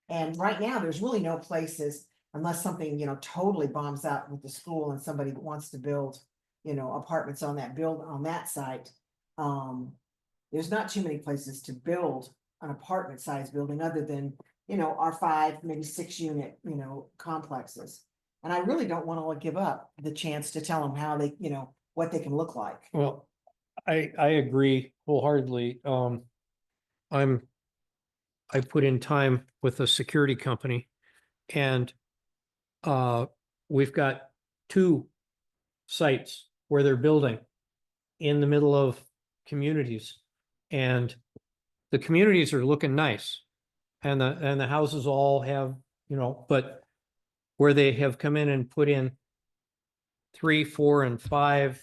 And right now, there's really no places, unless something, you know, totally bombs out with the school and somebody wants to build, you know, apartments on that site. There's not too many places to build an apartment size building other than, you know, our 5, maybe 6 unit, you know, complexes. And I really don't want to give up the chance to tell them how they, you know, what they can look like. Well, I agree wholeheartedly. I put in time with a security company and we've got 2 sites where they're building in the middle of communities. And the communities are looking nice. And the houses all have, you know, but where they have come in and put in 3, 4, and 5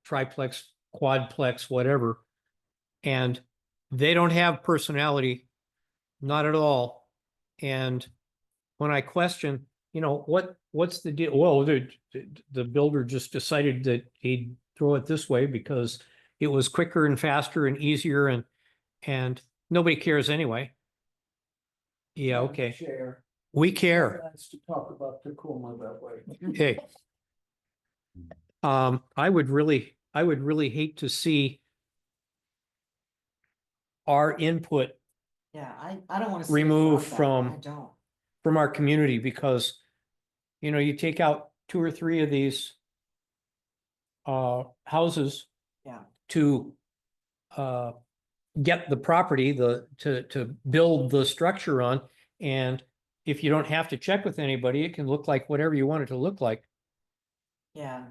triplex, quadplex, whatever. And they don't have personality, not at all. And when I question, you know, what's the deal? Well, the builder just decided that he'd throw it this way because it was quicker and faster and easier and nobody cares anyway. Yeah, okay. Chair. We care. Nice to talk about Tacoma that way. Okay. I would really hate to see our input Yeah, I don't want to. Remove from- I don't. from our community because, you know, you take out 2 or 3 of these houses Yeah. to get the property, to build the structure on. And if you don't have to check with anybody, it can look like whatever you want it to look like. Yeah,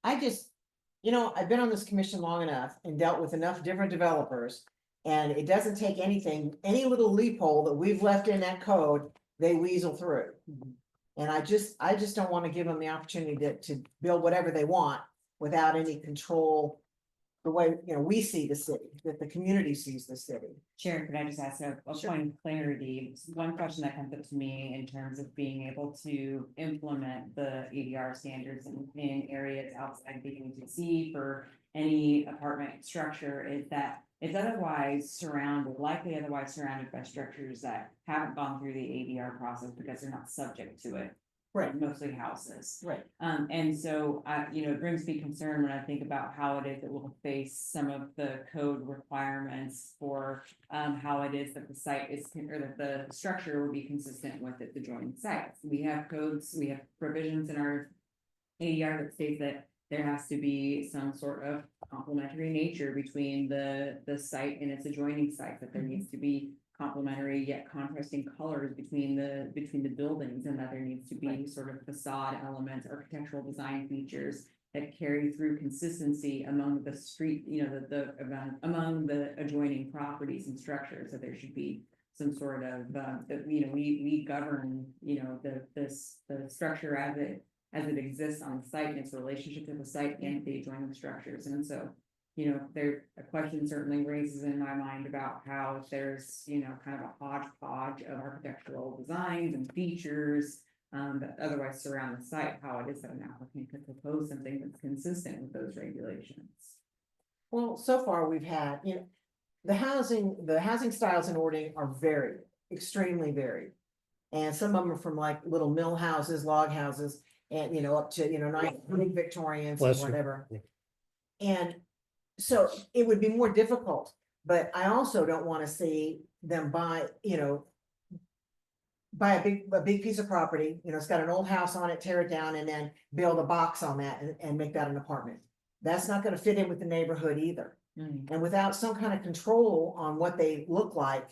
I just, you know, I've been on this commission long enough and dealt with enough different developers. And it doesn't take anything, any little loophole that we've left in that code, they weasel through. And I just don't want to give them the opportunity to build whatever they want without any control. The way, you know, we see the city, that the community sees the city. Chair, could I just ask a Sure. point of clarity? One question that comes up to me in terms of being able to implement the ADR standards in areas outside the UTC for any apartment structure is that it's likely otherwise surrounded by structures that haven't gone through the ADR process because they're not subject to it. Right. Mostly houses. Right. And so you know, it brings me concern when I think about how it is that we'll face some of the code requirements for how it is that the site is, or that the structure will be consistent with its adjoining sites. We have codes, we have provisions in our ADR that states that there has to be some sort of complementary nature between the site and its adjoining site, that there needs to be complementary yet contrasting colors between the buildings, and that there needs to be sort of facade elements, architectural design features that carry through consistency among the street, you know, among the adjoining properties and structures. So there should be some sort of, you know, we govern, you know, the structure as it exists on the site and its relationship to the site and the adjoining structures. And so, you know, a question certainly raises in my mind about how if there's, you know, kind of a hodgepodge of architectural designs and features that otherwise surround the site, how it is that an applicant could propose something that's consistent with those regulations. Well, so far we've had, you know, the housing styles in Ording are varied, extremely varied. And some of them are from like little mill houses, log houses, and, you know, up to, you know, nice big Victorians and Bless you. whatever. And so it would be more difficult, but I also don't want to see them buy, you know, buy a big piece of property, you know, it's got an old house on it, tear it down and then build a box on that and make that an apartment. That's not gonna fit in with the neighborhood either. Mm. And without some kind of control on what they look like,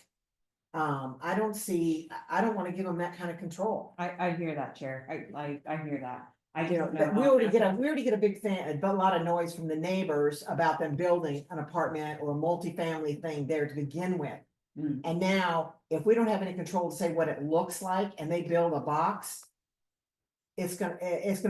I don't wanna give them that kind of control. I hear that, Chair. I hear that. I You know, don't know. that we how already fast get a big fan, a lot of noise from the neighbors about them building an apartment or a multifamily thing there to begin with. Mm. And now, if we don't have any control to say what it looks like and they build a box, it's gonna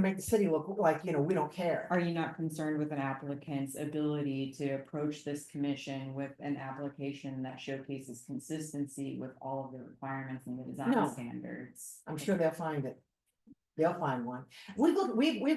make the city look like, you know, we don't care. Are you not concerned with an applicant's ability to approach this commission with an application that showcases consistency with all of the requirements and the design No. standards? I'm sure they'll find it. They'll find one. We've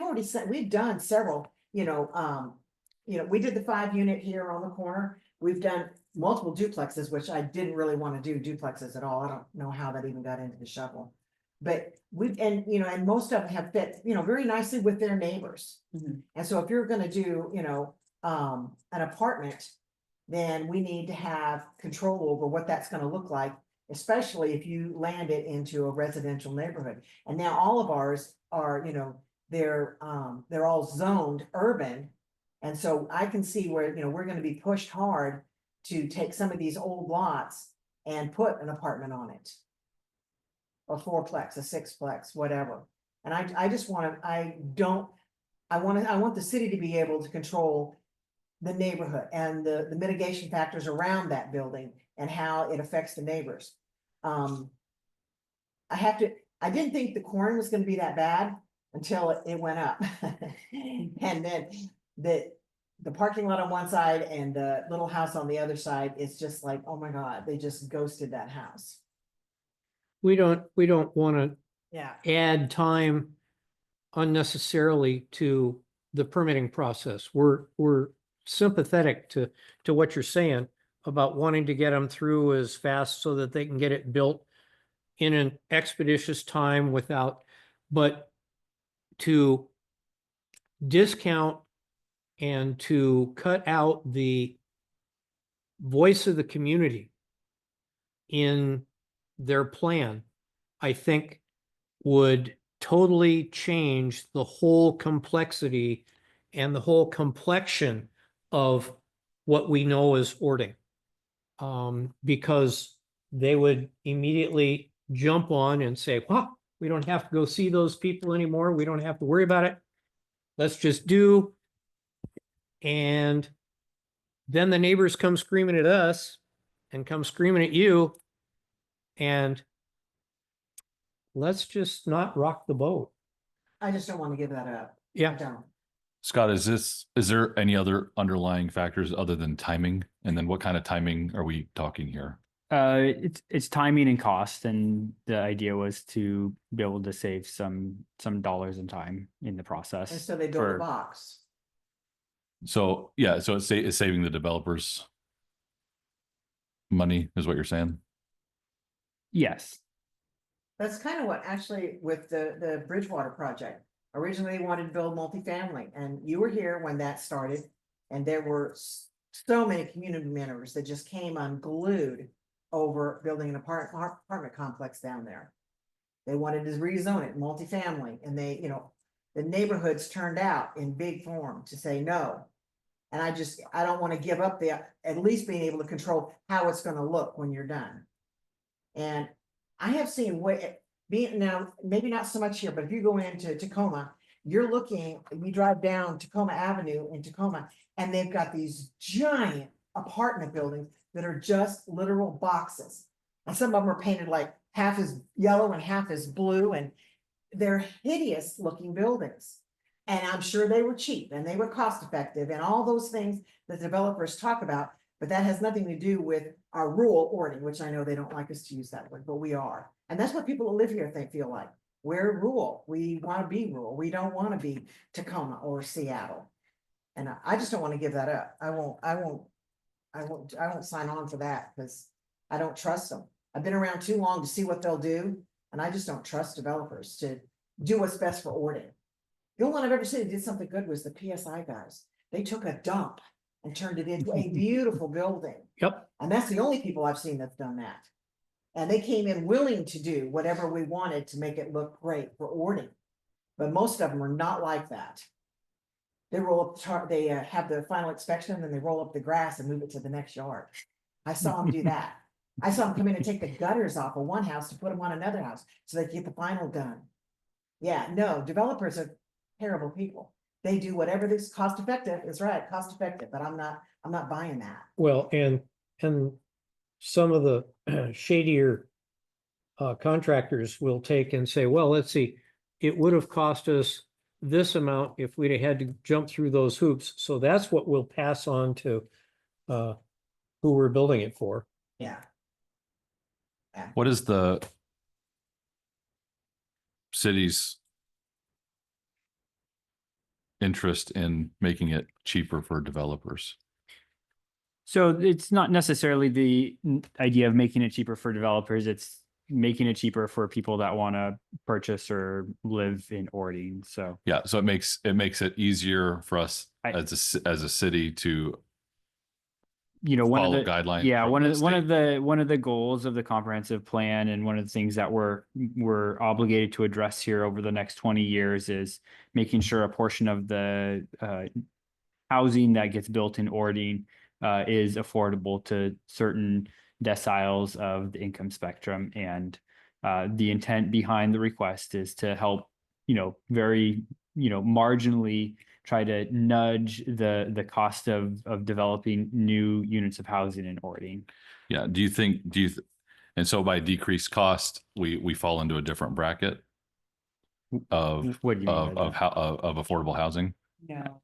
already said, we've done several, we did the 5 unit here on the corner. We've done multiple duplexes, which I didn't really want to do duplexes at all. I don't know how that even got into the shuffle. But and most of them have fit, very nicely with their neighbors. Mhm. And so if you're gonna do, an apartment, then we need to have control over what that's gonna look like, especially if you land it into a residential neighborhood. And now all of ours are, they're all zoned urban. And so I can see where, we're gonna be pushed hard to take some of these old lots and put an apartment on it. A fourplex, a sixplex, whatever. And I just wanna, I want the city to be able to control the neighborhood and the mitigation factors around that building and how it affects the neighbors. I didn't think the corn was gonna be that bad until it went up. And then the parking lot on one side and the little house on the other side, it's just like, oh my God, they just ghosted that house. We don't want to Yeah. add time unnecessarily to the permitting process. We're sympathetic to what you're saying about wanting to get them through as fast so that they can get it built in an expeditious time but to discount and to cut out the voice of the community in their plan, I think would totally change the whole complexity and the whole complexion of what we know as Ording. Because they would immediately jump on and say, well, we don't have to go see those people anymore. We don't have to worry about it. Let's just do. And then the neighbors come screaming at us and come screaming at you. And let's just not rock the boat. I just don't want to give that up. I Yeah. don't. Scott, is there any other underlying factors other than timing? And then what kind of timing are we talking here? It's timing and cost, and the idea was to be able to save some dollars and time in the process. And so they built a for- box. So, yeah, so it's saving the developers money is what you're saying? Yes. That's kind of what actually with the Bridgewater project. Originally, they wanted to build multifamily, and you were here when that started. And there were so many community members that just came unglued over building an apartment complex down there. They wanted to rezone it multifamily, and they, the neighborhoods turned out in big form to say no. And I don't want to give up at least being able to control how it's gonna look when you're done. And I have seen now, maybe not so much here, but if you go into Tacoma, we drive down Tacoma Avenue in Tacoma, and they've got these giant apartment buildings that are just literal boxes. And some of them are painted like half is yellow and half is blue, and they're hideous looking buildings. And I'm sure they were cheap and they were cost effective and all those things that developers talk about, but that has nothing to do with our rural Ording, which I know they don't like us to use that word, but we are. And that's what people that live here feel like. We're rural. We want to be rural. We don't want to be Tacoma or Seattle. And I just don't want to give that up. I won't sign on for that because I don't trust them. I've been around too long to see what they'll do. And I just don't trust developers to do what's best for Ording. The only one I've ever seen that did something good was the PSI guys. They took a dump and turned it into a beautiful building. Yep. And that's the only people I've seen that's done that. And they came in willing to do whatever we wanted to make it look great for Ording. But most of them are not like that. They roll up, they have the final inspection, and then they roll up the grass and move it to the next yard. I saw them do that. I saw them come in and take the gutters off of one house to put them on another house, so they can get the final done. Yeah, no, developers are terrible people. They do whatever this cost effective is, right, cost effective, but I'm not buying that. Well, and some of the shadier contractors will take and say, well, let's see, it would have cost us this amount if we'd have had to jump through those hoops. So that's what we'll pass on to who we're building it for. Yeah. What is the city's interest in making it cheaper for developers? So it's not necessarily the idea of making it cheaper for developers. It's making it cheaper for people that want to purchase or live in Orting. So Yeah, so it makes it easier for us I- as a city to one of follow the guidelines. yeah from one the of state. one of the goals of the comprehensive plan, and one of the things that we're obligated to address here over the next 20 years is making sure a portion of the housing that gets built in Orting is affordable to certain deciles of the income spectrum. And the intent behind the request is to help, very, marginally try to nudge the cost of developing new units of housing in Orting. Yeah, and so by decreased cost, we fall into a different bracket of What do you mean by that? of affordable housing? No,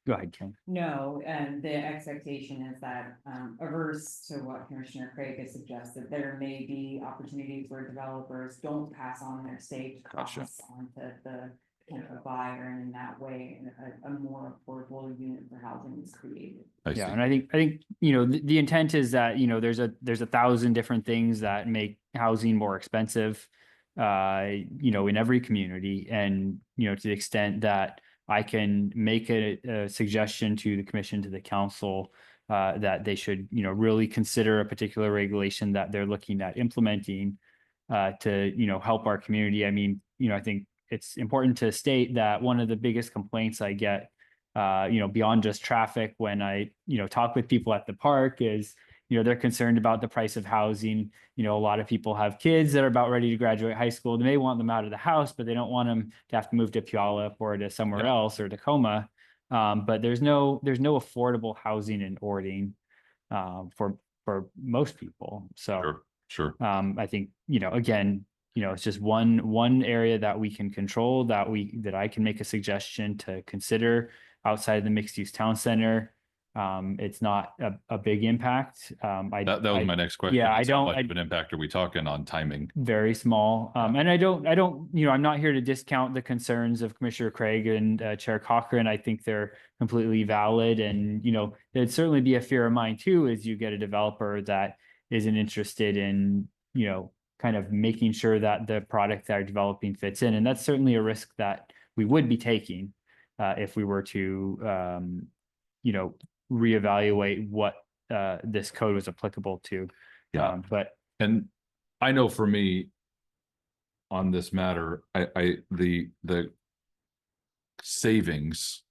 Go ahead, Ken. no, and the expectation is that, averse to what Commissioner Craig has suggested, there may be opportunities where developers don't pass on their stage Gotcha. costs onto the potential buyer, and in that way, a more affordable unit for housing is created. I see. Yeah, and I think the intent is that there's 1,000 different things that make housing more expensive, in every community, and to the extent that I can make a suggestion to the commission, to the council, that they should really consider a particular regulation that they're looking at implementing to help our community. I mean, I think it's important to state that one of the biggest complaints I get, beyond just traffic when I, talk with people at the park is, they're concerned about the price of housing. A lot of people have kids that are about ready to graduate high school. They may want them out of the house, but they don't want them to have to move to Puyallup or to somewhere else, or Tacoma. But there's no affordable housing in Orting for most people. So Sure. I think, again, it's just one area that we can control, that I can make a suggestion to consider outside of the mixed use town center. It's not a big impact. That was my next question. yeah, How much of an impact are we talking on timing? Very small. And I don't, I'm not here to discount the concerns of Commissioner Craig and Chair Cochran. I think they're completely valid. And, there'd certainly be a fear of mine too, is you get a developer that isn't interested in, kind of making sure that the product they're developing fits in. And that's certainly a risk that we would be taking if we were to, reevaluate what this code was applicable to. Yeah. And I know for me, on this matter, the savings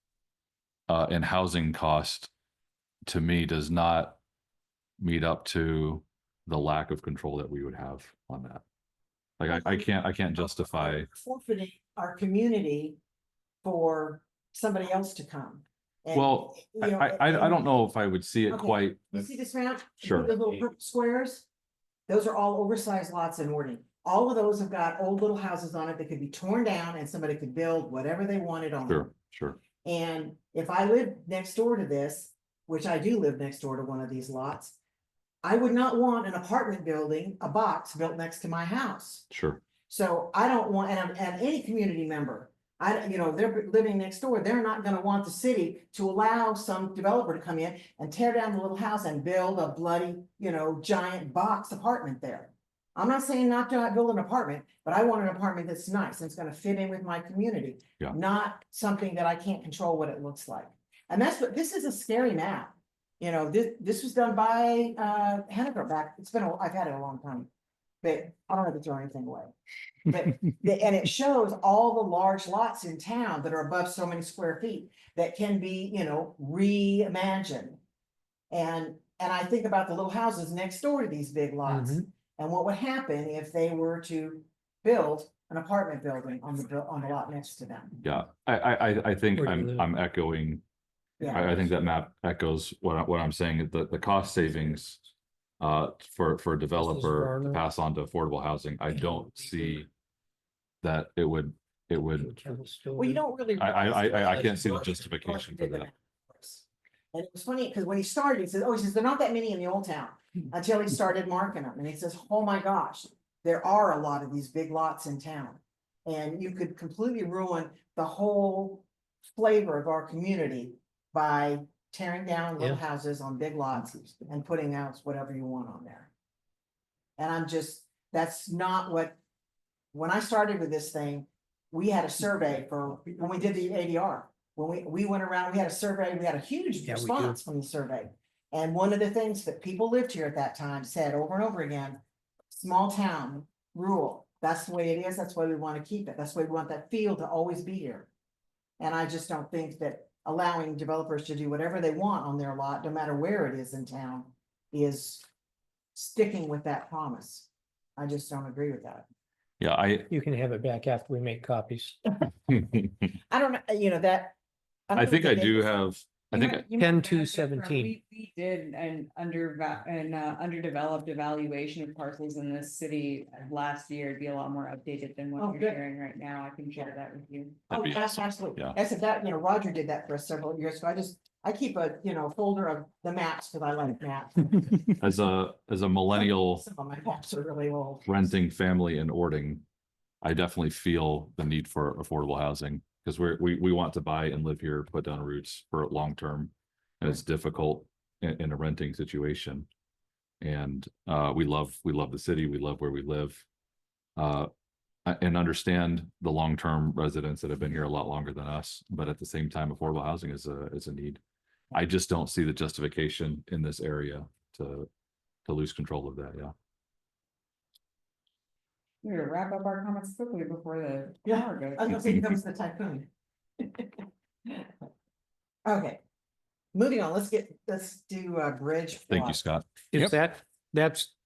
in housing cost to me does not meet up to the lack of control that we would have on that. Like I can't justify. Forfeiting our community for somebody else to come. And, Well, you know, I and- don't know if I would see it Okay. quite. You see this map? Sure. The little purple squares? Those are all oversized lots in Orting. All of those have got old little houses on it that could be torn down and somebody could build whatever they wanted on them. Sure. And if I lived next door to this, which I do live next door to one of these lots, I would not want an apartment building, a box built next to my house. Sure. So I don't want, and any community member, they're living next door, they're not gonna want the city to allow some developer to come in and tear down the little house and build a bloody, giant box apartment there. I'm not saying not to build an apartment, but I want an apartment that's nice and it's gonna fit in with my community. Yeah. Not something that I can't control what it looks like. And that's what, this is a scary map. This was done by Henniker back, I've had it a long time. but I don't have to throw anything away. But, and it shows all the large lots in town that are above so many square feet that can be, reimagined. And I think about the little houses next door to these big lots. And what would happen if they were to build an apartment building on the lot next to them? Yeah, I think Where do you live? I'm echoing, Yeah, I think that map echoes what I'm saying, the cost savings. For a developer to Varner. pass on to affordable housing, I don't see. That it would, well, you don't really. I can't see the justification for that. And it was funny, because when he started, he says, there are not that many in the old town, until he started marking them, and he says, oh my gosh, there are a lot of these big lots in town. And you could completely ruin the whole flavor of our community by tearing down little Yeah. houses on big lots and putting out whatever you want on there. And that's not what, when I started with this thing, we had a survey when we did the ADR. When we went around, we had a survey, we had a huge Yeah, we do. response from the survey. And one of the things that people lived here at that time said over and over again, small town, rural, that's the way it is, that's why we want to keep it, that's why we want that feel to always be here. And I just don't think that allowing developers to do whatever they want on their lot, no matter where it is in town, is sticking with that promise. I just don't agree with that. Yeah, You can have it back after we make copies. I don't know, that. I think I do have, I think, 10-2-17. We did an underdeveloped evaluation of parcels in this city last year. It'd be a lot more updated than Oh, what you're good. sharing right now. I can share that with you. Oh, That'd be absolutely. yeah. I said that, Roger did that for us several years, so I keep a, folder of the maps, because I like maps. as a millennial Some of my maps are really old. renting family in Ording, I definitely feel the need for affordable housing. Because we want to buy and live here, put down roots for long term, and it's difficult in a renting situation. And we love the city, we love where we live. And understand the long-term residents that have been here a lot longer than us, but at the same time, affordable housing is a need. I just don't see the justification in this area to lose control of that, yeah. We're gonna wrap up our comments quickly before the Yeah, power goes. I was gonna say, here comes the typhoon. Okay, moving on, let's do bridge. Thank you, water. Scott. Is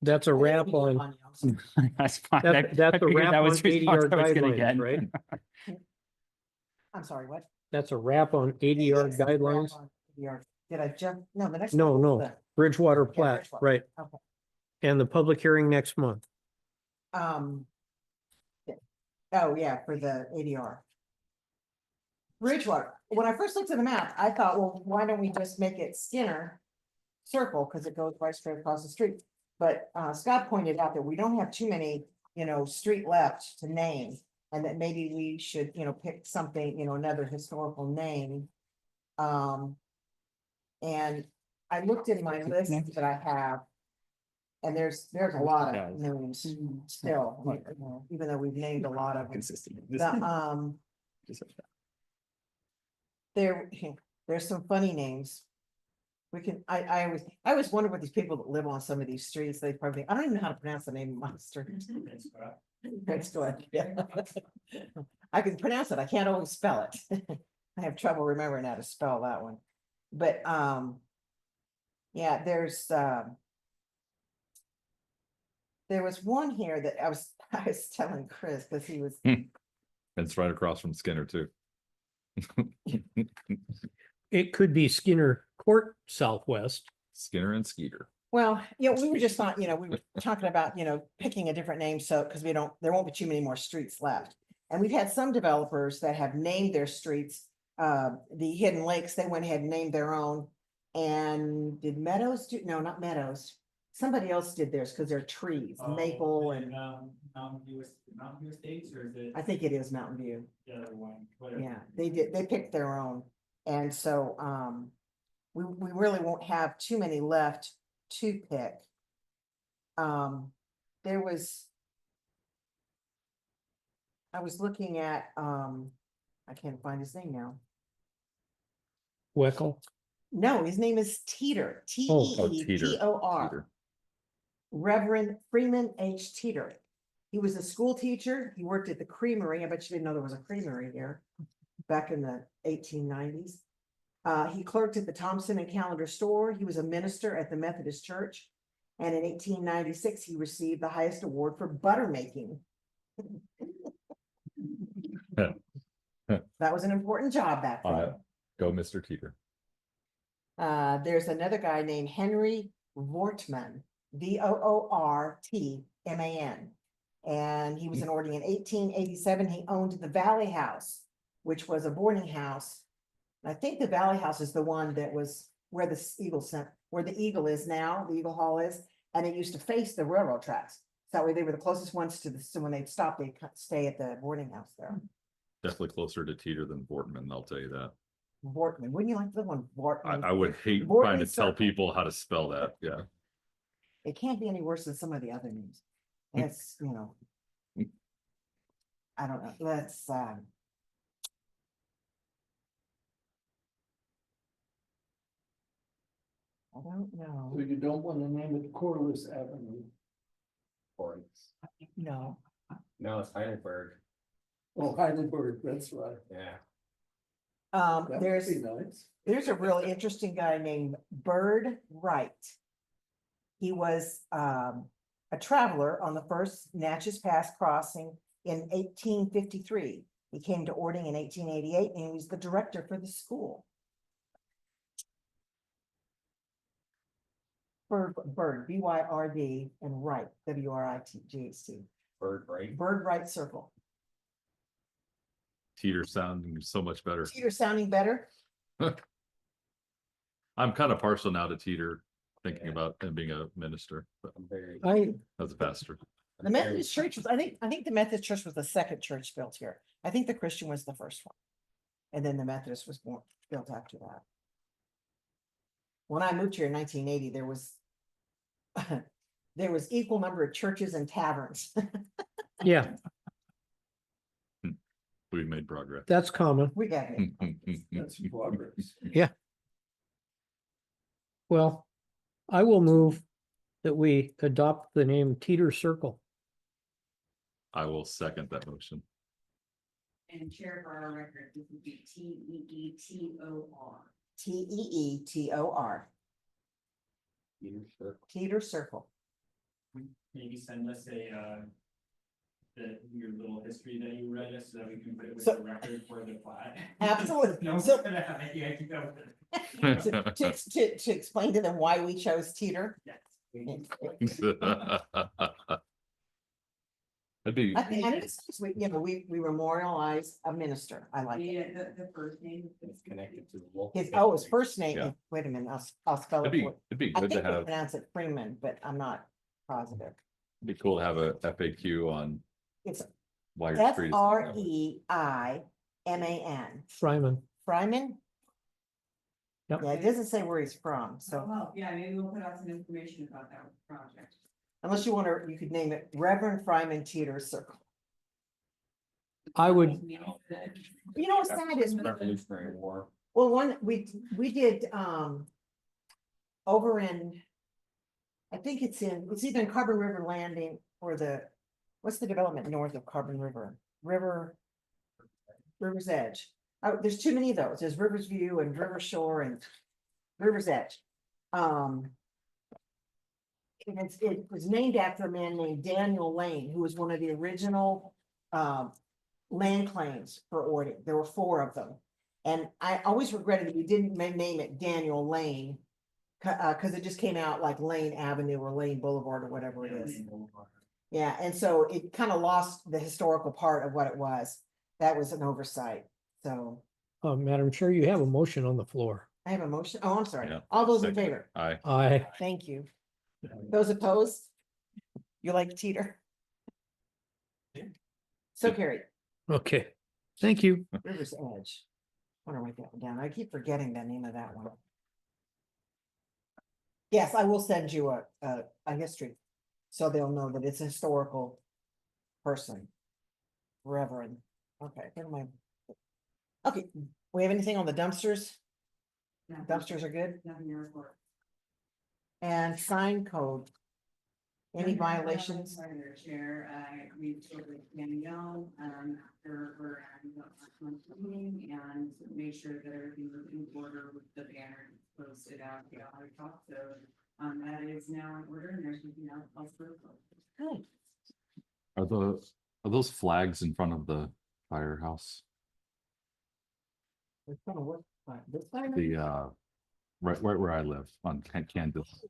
that's a wrap on, That's fine. that's a figured wrap that on was the response ADR I was gonna guidelines, get. right? I'm sorry, what? That's a wrap on ADR Yes, guidelines. ADR. Did I jump? No, the next. No, one was no. the- Bridgewater Yeah, plat, Bridgewater. right? Okay. And the public hearing next month. Yeah. Oh, yeah, for the ADR. Bridgewater, when I first looked at the map, I thought, well, why don't we just make it Skinner Circle, because it goes right straight across the street. But Scott pointed out that we don't have too many, street left to name. And that maybe we should, pick something, another historical name. And I looked in my list that I have. And there's a lot Yeah. of names still, even though we've named a lot of them. Consistent. The, there's some funny names. We can, I always wonder what these people that live on some of these streets, they probably, I don't even know how to pronounce the name of my street. Thanks, Glenn. Yeah. I can pronounce it, I can't always spell it. I have trouble remembering how to spell that one. But, yeah, there was one here that I was telling Chris, because he was, It's right across from Skinner too. It could be Skinner Court Southwest. Skinner and Skeeter. well, we were just not, we were talking about, picking a different name, so, because there won't be too many more streets left. And we've had some developers that have named their streets, the Hidden Lakes, they went ahead and named their own. And did Meadows do, no, not Meadows, somebody else did theirs, because they're trees, maple and, Mountain View Estates, or is it I think it is Mountain View. the other one? Whatever. Yeah, they picked their own, and so, we really won't have too many left to pick. There was. I was looking at, I can't find his name now. Weckel. No, his name is Teeter, Oh, Teetor. Teeter. Reverend Freeman H. Teeter. He was a school teacher. He worked at the creamery. I bet you didn't know there was a creamery here back in the 1890s. He clerked at the Thompson and Calendar store. He was a minister at the Methodist Church. And in 1896, he received the highest award for butter making. That was an important job back then. Go, Mr. Teeter. There's another guy named Henry Vortman, Voortman. And he was an ordained in 1887. He owned the Valley House, which was a boarding house. I think the Valley House is the one that was where the where the Eagle is now, the Eagle Hall is, and it used to face the railroad tracks. So that way they were the closest ones to so when they'd stop, they'd stay at the boarding house there. Definitely closer to Teeter than Vortman, I'll tell you that. Vortman, wouldn't you like the one Vortman? I would hate Vortman trying to tell Circle. people how to spell that, yeah. It can't be any worse than some of the other names. It's, you know. I don't know, let's, I don't know, So you don't want to name it Corliss Avenue. no. No, it's Heidelberg. Oh, Heidelberg, that's right. Yeah. That would There's, be nice. there's a really interesting guy named Bird Wright. He was, a traveler on the first Natchez Pass crossing in 1853. He came to Ording in 1888 and he was the director for the school. Bird, B-Y-R-D, and Wright, W-R-I-T-G-H-T. Bird, right? Bird Wright Circle. Teeter sounding so much better. Teeter sounding better? I'm kind of partial now to Teeter, thinking about him being a minister, but I'm very. as a pastor. The Methodist Church was, I think the Methodist Church was the second church built here. I think the Christian was the first one. And then the Methodist was built after that. When I moved here in 1980, there was equal number of churches and taverns. Yeah, We've made progress. that's common. We got it. That's progress. Well, I will move that we adopt the name Teeter Circle. I will second that motion. And chair for our record, this would be Teetor. Teetor, Teeter Circle. Maybe send us your little history that you read us so that we can put it with So- the record for the plat. Absolutely. No, So- I can go with it. To explain to them why we chose Teeter. That'd be, I think, and it's, we memorialize a minister. I like it. The first name. It's connected to the local. His first name, Yeah. wait a minute, I'll spell it'd it. be, for you. it'd be I good to think they have, pronounce it Freeman, but I'm not positive. it'd be cool to have a FAQ on It's why your street is. F-R-E-I-M-A-N. Fryman. Fryman? Yep. Yeah, it doesn't say where he's from, So, so well, yeah, maybe we'll put out some information about that project. unless you want to, you could name it Reverend Fryman Teeter Circle. I would, You know what's sad is, Revolutionary War. well, we did, over in, I think it's either in Carbon River Landing or what's the development north of Carbon River? River's Edge. There's too many of those. There's River's View and River Shore and River's Edge. And it was named after a man named Daniel Lane, who was one of the original land claims for Ording. There were 4 of them. And I always regretted that we didn't name it Daniel Lane, because it just came out like Lane Avenue or Lane Boulevard or whatever it is. Yeah, and so it kind of lost the historical part of what it was. That was an oversight. So Madam Chair, you have a motion on the floor. I have a motion. Oh, I'm sorry. Yeah. All those in Second. favor? Aye. Aye. Thank you. Those opposed? You like Teeter? So carried. Okay. Thank you. River's Edge. I want to write that one down. I keep forgetting the name of that one. Yes, I will send you a history, so they'll know that it's a historical person. Reverend. Okay, never mind. Okay, we have anything on the dumpsters? Dumpsters are good. Nothing to report. And sign code. Any violations? Madam Chair, we spoke with Danielle, after we're having the last month's meeting and made sure that everything was in order with the banner posted out the other top, so. That is now in order and there's nothing else for. Good. Are those flags in front of the firehouse? It's gonna work fine. This time, The right where I live on Kansas.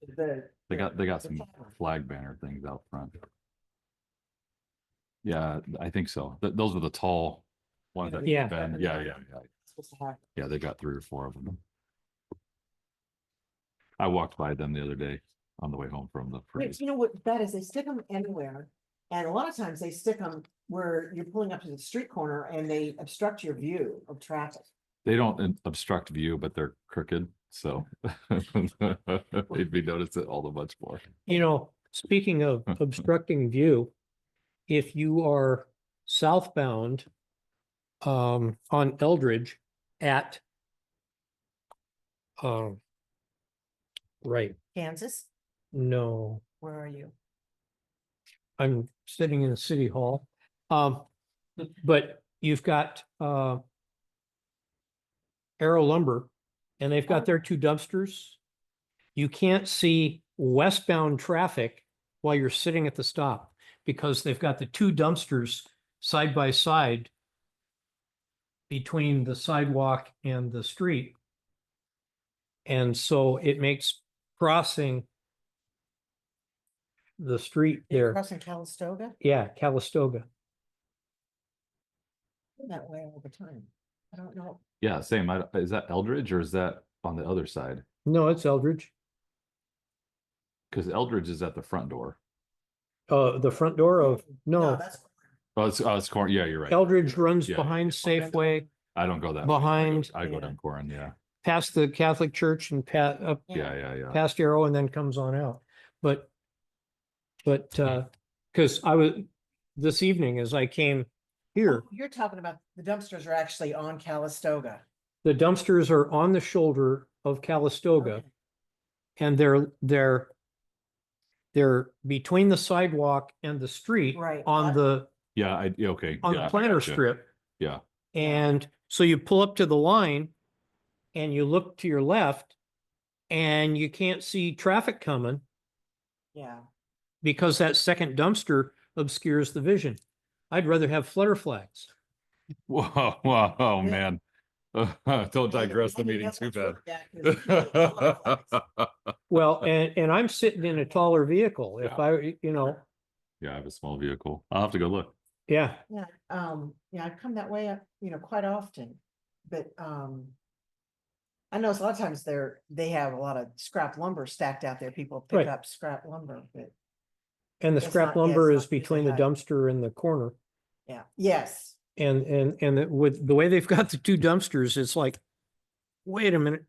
They got some flag banner things out front. Yeah, I think so. Those are the tall ones that. Yeah. Yeah. supposed to have. Yeah, they got 3 or 4 of them. I walked by them the other day on the way home from the Wait, parade. you know what that is? They stick them anywhere. And a lot of times they stick them where you're pulling up to the street corner and they obstruct your view of traffic. They don't obstruct view, but they're crooked, so they'd be noticed it all the much more. You know, speaking of obstructing view, if you are southbound on Eldridge at right, Kansas, no, where are you? I'm sitting in the city hall. But you've got Arrow Lumber and they've got their 2 dumpsters. You can't see westbound traffic while you're sitting at the stop because they've got the 2 dumpsters side by side between the sidewalk and the street. And so it makes crossing the street there. Crossing Calistoga, Yeah, Calistoga. that way all the time. I don't know. Yeah, same. Is that Eldridge or is that on the other side? No, it's Eldridge. Because Eldridge is at the front door. The front door of, no, That's. It's corner. Yeah, you're right. Eldridge runs Yeah. behind Safeway, I don't go that way. behind, I go Yeah. down Corin, yeah. past the Catholic Church and up Yeah. past Arrow and then comes on out. But, because I was, this evening as I came here, Oh, you're talking about the dumpsters are actually on Calistoga. the dumpsters are on the shoulder of Calistoga. Okay. And they're between the sidewalk and the street. Right. On the, Yeah, okay. on yeah, the I planter gotcha. strip. Yeah. And so you pull up to the line and you look to your left and you can't see traffic coming Yeah. because that second dumpster obscures the vision. I'd rather have flutter flags. Whoa, Yeah. man. Don't digress the meeting too bad. Well, and I'm sitting in a taller vehicle. If Yeah. I I have a small vehicle. I'll have to go look. yeah, Yeah, I come that way, quite often, but, I know a lot of times they have a lot of scrap lumber stacked out there. People pick Right. up scrap lumber, but and the It's scrap not- yeah, lumber it's is not usually between the high. dumpster and the corner. yeah, yes. And with the way they've got the 2 dumpsters, it's like, wait a minute.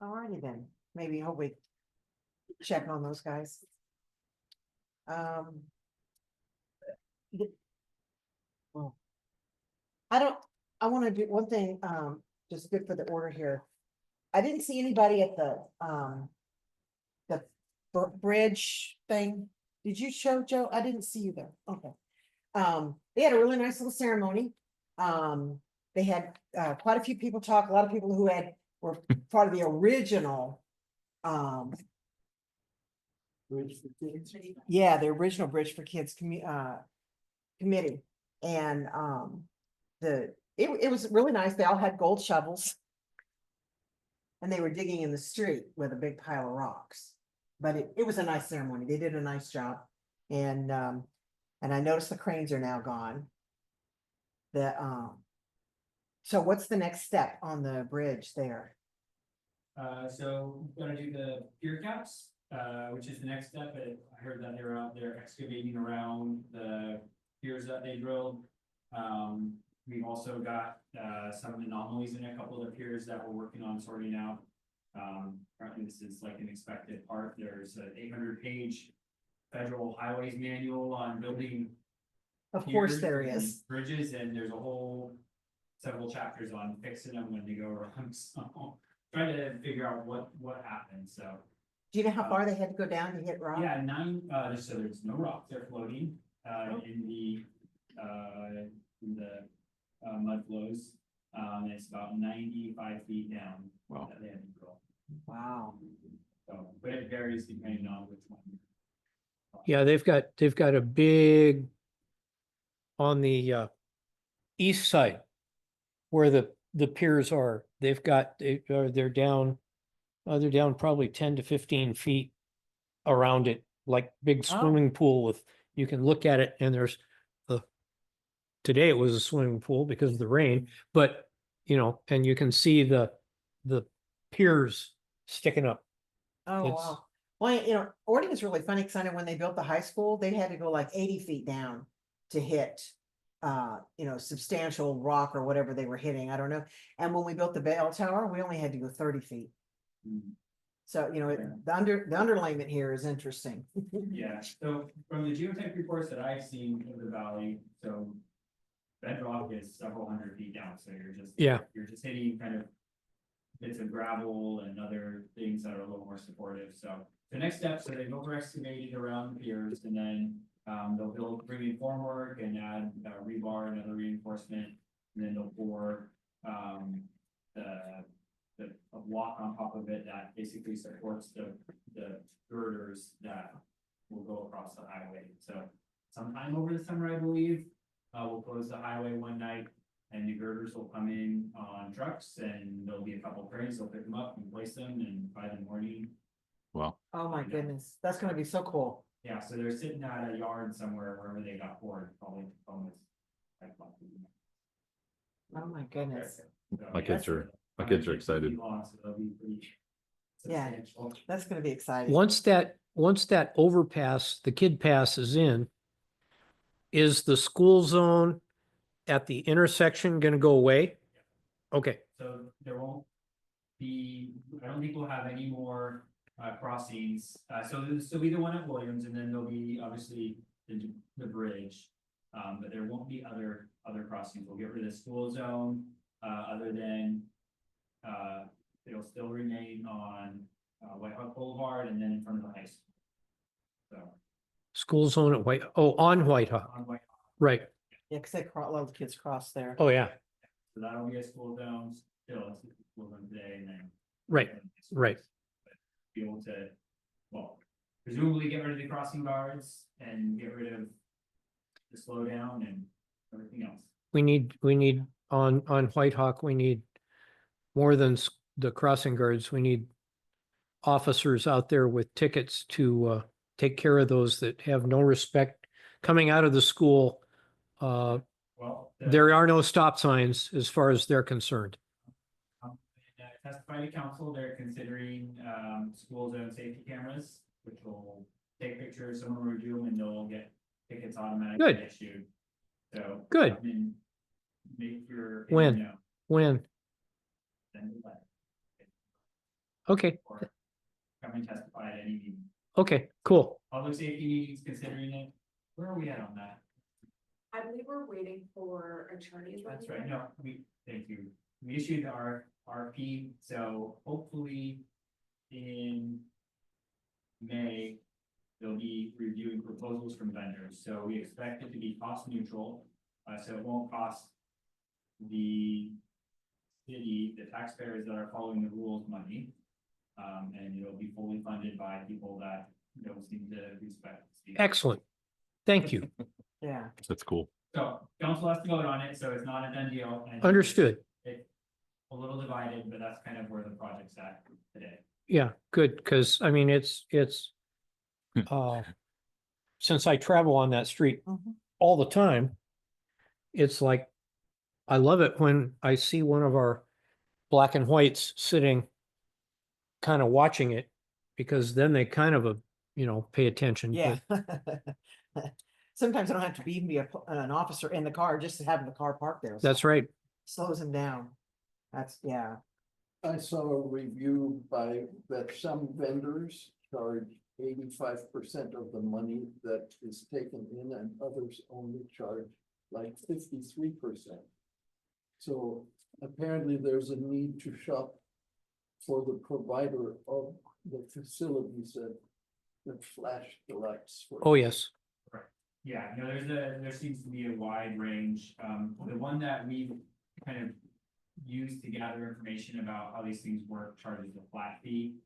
Alrighty then, maybe hope we check on those guys. the- well, I wanna do one thing, just good for the order here. I didn't see anybody at the bridge thing. Did you show, Joe? I didn't see you there. Okay. They had a really nice little ceremony. They had, quite a few people talk, a lot of people who were part of the original, yeah, the original Bridge for Kids committee. And, it was really nice. They all had gold shovels. And they were digging in the street with a big pile of rocks. But it was a nice ceremony. They did a nice job. And I noticed the cranes are now gone. So what's the next step on the bridge there? So we're gonna do the pier caps, which is the next step, but I heard that they're out there excavating around the piers that they drilled. We've also got, some anomalies in a couple of the piers that we're working on sorting out. Apparently this is like an expected part. There's an 800-page federal highways manual on building Of course piers there and is. bridges, and there's a whole several chapters on fixing them when they go wrong, so trying to figure out what happened, so. Do you know how far they had to go down to hit rock? Yeah, so there's no rocks, they're floating, in the mud flows. It's about 95 feet down. Wow. That they had to go. Wow. So, but it varies depending on which one. Yeah, they've got a big on the east side where the piers are. They're down probably 10 to 15 feet around it, like big Oh. swimming pool with, you can look at it and there's today it was a swimming pool because of the rain, but you know, and you can see the piers sticking up. Oh, It's- wow. Well, you know, Ording is really funny because I know when they built the high school, they had to go like 80 feet down to hit, you know, substantial rock or whatever they were hitting. I don't know. And when we built the bell tower, we only had to go 30 feet. Mhm. So, you know, Yeah. the underlayment here is interesting. Yeah, so from the geotech reports that I've seen of the valley, so bedrock is several hundred feet down, so you're just hitting kind of bits of gravel and other things that are a little more supportive, so the next step, so they've over excavated around the piers, and then they'll bring in formwork and add rebar and other reinforcement, and then they'll pour a block on top of it that basically supports the girders that will go across the highway. So sometime over the summer, I believe, we'll close the highway one night and the girders will come in on trucks and there'll be a couple of cranes, they'll pick them up and place them, and by the morning, Wow. Oh, my goodness. That's gonna be so cool. yeah, so they're sitting at a yard somewhere wherever they got poured, probably almost. Oh, my goodness. My kids are excited. So they'll be pretty Yeah. substantial. That's gonna be exciting. Once that overpass, the kid pass is in, is the school zone at the intersection gonna go away? Okay, So there won't be, I don't think we'll have any more crossings. So this will be the one at Williams, and then there'll be obviously the bridge. But there won't be other crossings. We'll get rid of the school zone, other than it'll still remain on White Hawk Boulevard and then in front of the high school. So school zone at on White Hawk, on White Hawk, right. Yeah, because a lot of the kids cross there. Oh, yeah, so that'll be a school zone still, it's a school zone today, and then. right, right. Be able to, well, presumably get rid of the crossing guards and get rid of the slowdown and everything else. We need on White Hawk, we need more than the crossing guards. We need officers out there with tickets to take care of those that have no respect coming out of the school. Well, There are no stop signs as far as they're concerned. Testify to council, they're considering school zone safety cameras, which will take pictures, someone will review them, and they'll get tickets automatically Good. issued. So. Good. I mean, make your. When? you know, When? send it back, Okay, or come and testify at any meeting. okay, cool. Public safety meetings considering it, where are we at on that? I believe we're waiting for attorneys. That's right, no, thank you. We issued our RFP, so hopefully in May, they'll be reviewing proposals from vendors, so we expect it to be cost neutral. So it won't cost the city, the taxpayers that are following the rules money. And it'll be fully funded by people that don't seem to respect. the state. Excellent. Thank you. Yeah. That's cool. So council has to vote on it, so it's not a done deal. and Understood. It's a little divided, but that's kind of where the project's at today. Yeah, good, because I mean, it's since I travel on that street Mhm. all the time, it's like, I love it when I see one of our black and whites sitting kind of watching it, because then they kind of, pay attention. Yeah. Sometimes I don't have to even be an officer in the car, just to have the car parked there. That's right. Slows him down. That's, yeah. I saw a review that some vendors charge 85% of the money that is taken in, and others only charge like 53%. So apparently there's a need to shop for the provider of the facilities that flash the lights. for- Oh, yes. Yeah, no, there seems to be a wide range. The one that we've kind of used to gather information about how these things work charges a flat fee.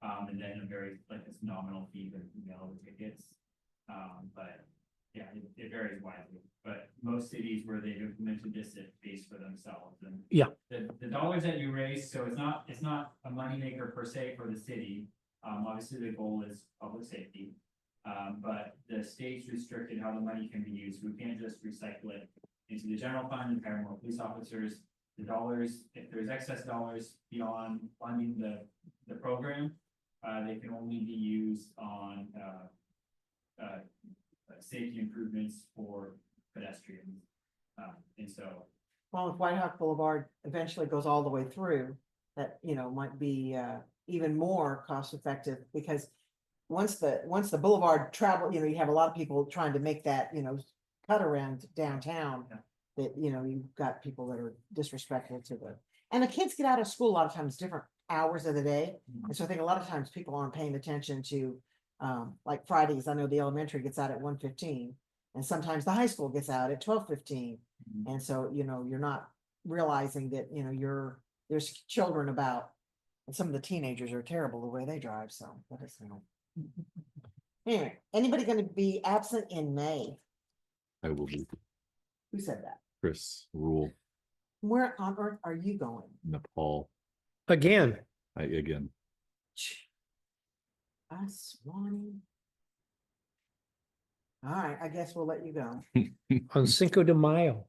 And then a very, like, this nominal fee for email tickets. But yeah, it varies widely, but most cities where they've implemented this, it pays for themselves and. Yeah. The dollars that you raise, so it's not a moneymaker per se for the city. Obviously the goal is public safety. But the state's restricted how the money can be used. We can't just recycle it into the general fund and hire more police officers. The dollars, if there's excess dollars beyond funding the program, they can only be used on, safety improvements for pedestrians. And so, Well, if White Hawk Boulevard eventually goes all the way through, that, you know, might be even more cost effective because once the boulevard travel, you know, you have a lot of people trying to make that, you know, cut around downtown. Yeah. That, you know, you've got people that are disrespectful to and the kids get out of school a lot of times different hours of the day. And so I think a lot of times people aren't paying attention to, like Fridays, I know the elementary gets out at 1:15. And sometimes the high school gets out at 12:15. And so, you know, you're not realizing that, you know, there's children about. And some of the teenagers are terrible the way they drive, so let us know. Anyway, anybody gonna be absent in May? I will be Who said that? Chris Rule, Where on earth are you going? Nepal, Again, again. Swanee. All right, I guess we'll let you go. on Cinco de Mayo.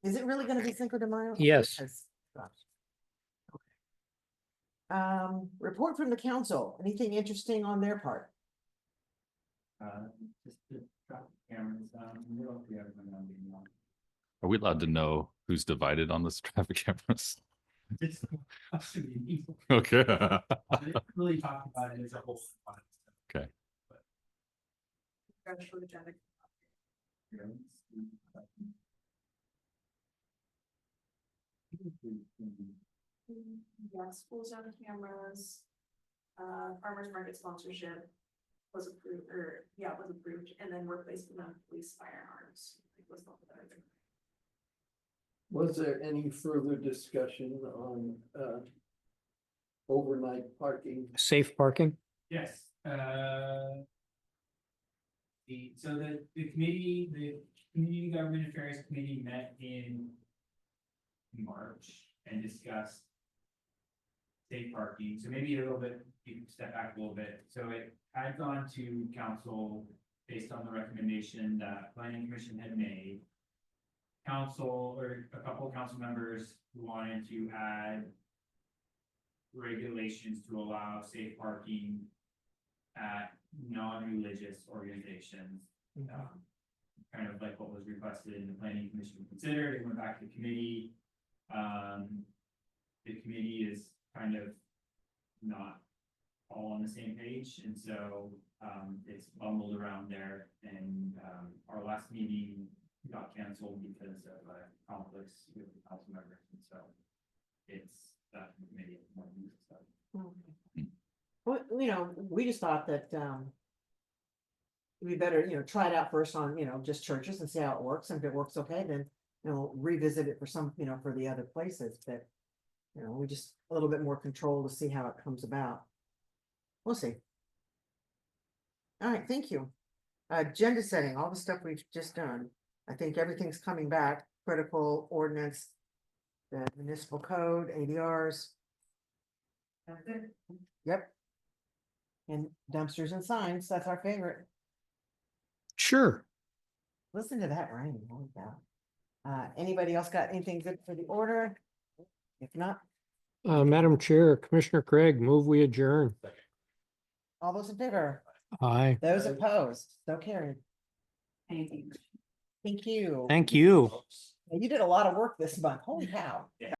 Is it really gonna be Cinco de Mayo? Yes. Because- gosh. Report from the council, anything interesting on their part? just the traffic cameras, we don't have them on the, Are we allowed to know who's divided on this traffic cameras? It's up to the people. Okay. They didn't really talk about it as a whole. Okay. Yeah, schools on cameras, farmers market sponsorship was approved, was approved, and then replacement of police firearms. Was the other thing. Was there any further discussion on overnight parking? Safe parking. Yes, the committee, the Community Government Affairs Committee met in March and discussed safe parking, so maybe a little bit, you can step back a little bit, so it had gone to council based on the recommendation that planning commission had made. Council, or a couple of council members wanted to add regulations to allow safe parking at non-religious organizations. Kind of like what was requested in the planning commission considered, it went back to committee. The committee is kind of not all on the same page, and so it's bumbled around there, and our last meeting got canceled because of conflicts with the council members, and so it's that committee more stuff. Well, you know, we just thought that, we better, you know, try it out first on, you know, just churches and see how it works, and if it works okay, then, you know, revisit it for some, you know, for the other places, but. You know, we just a little bit more control to see how it comes about. We'll see. All right, thank you. Agenda setting, all the stuff we've just done. I think everything's coming back, critical ordinance. The municipal code, ADRs. That's it. Yep. And dumpsters and signs, that's our favorite. Sure. Listen to that rain, holy cow. Anybody else got anything good for the order? If not, Madam Chair, Commissioner Craig, move we adjourn. all those in favor, Aye. those opposed, so carried. Thank you. Thank you. Thank you. You did a lot of work this month, holy cow.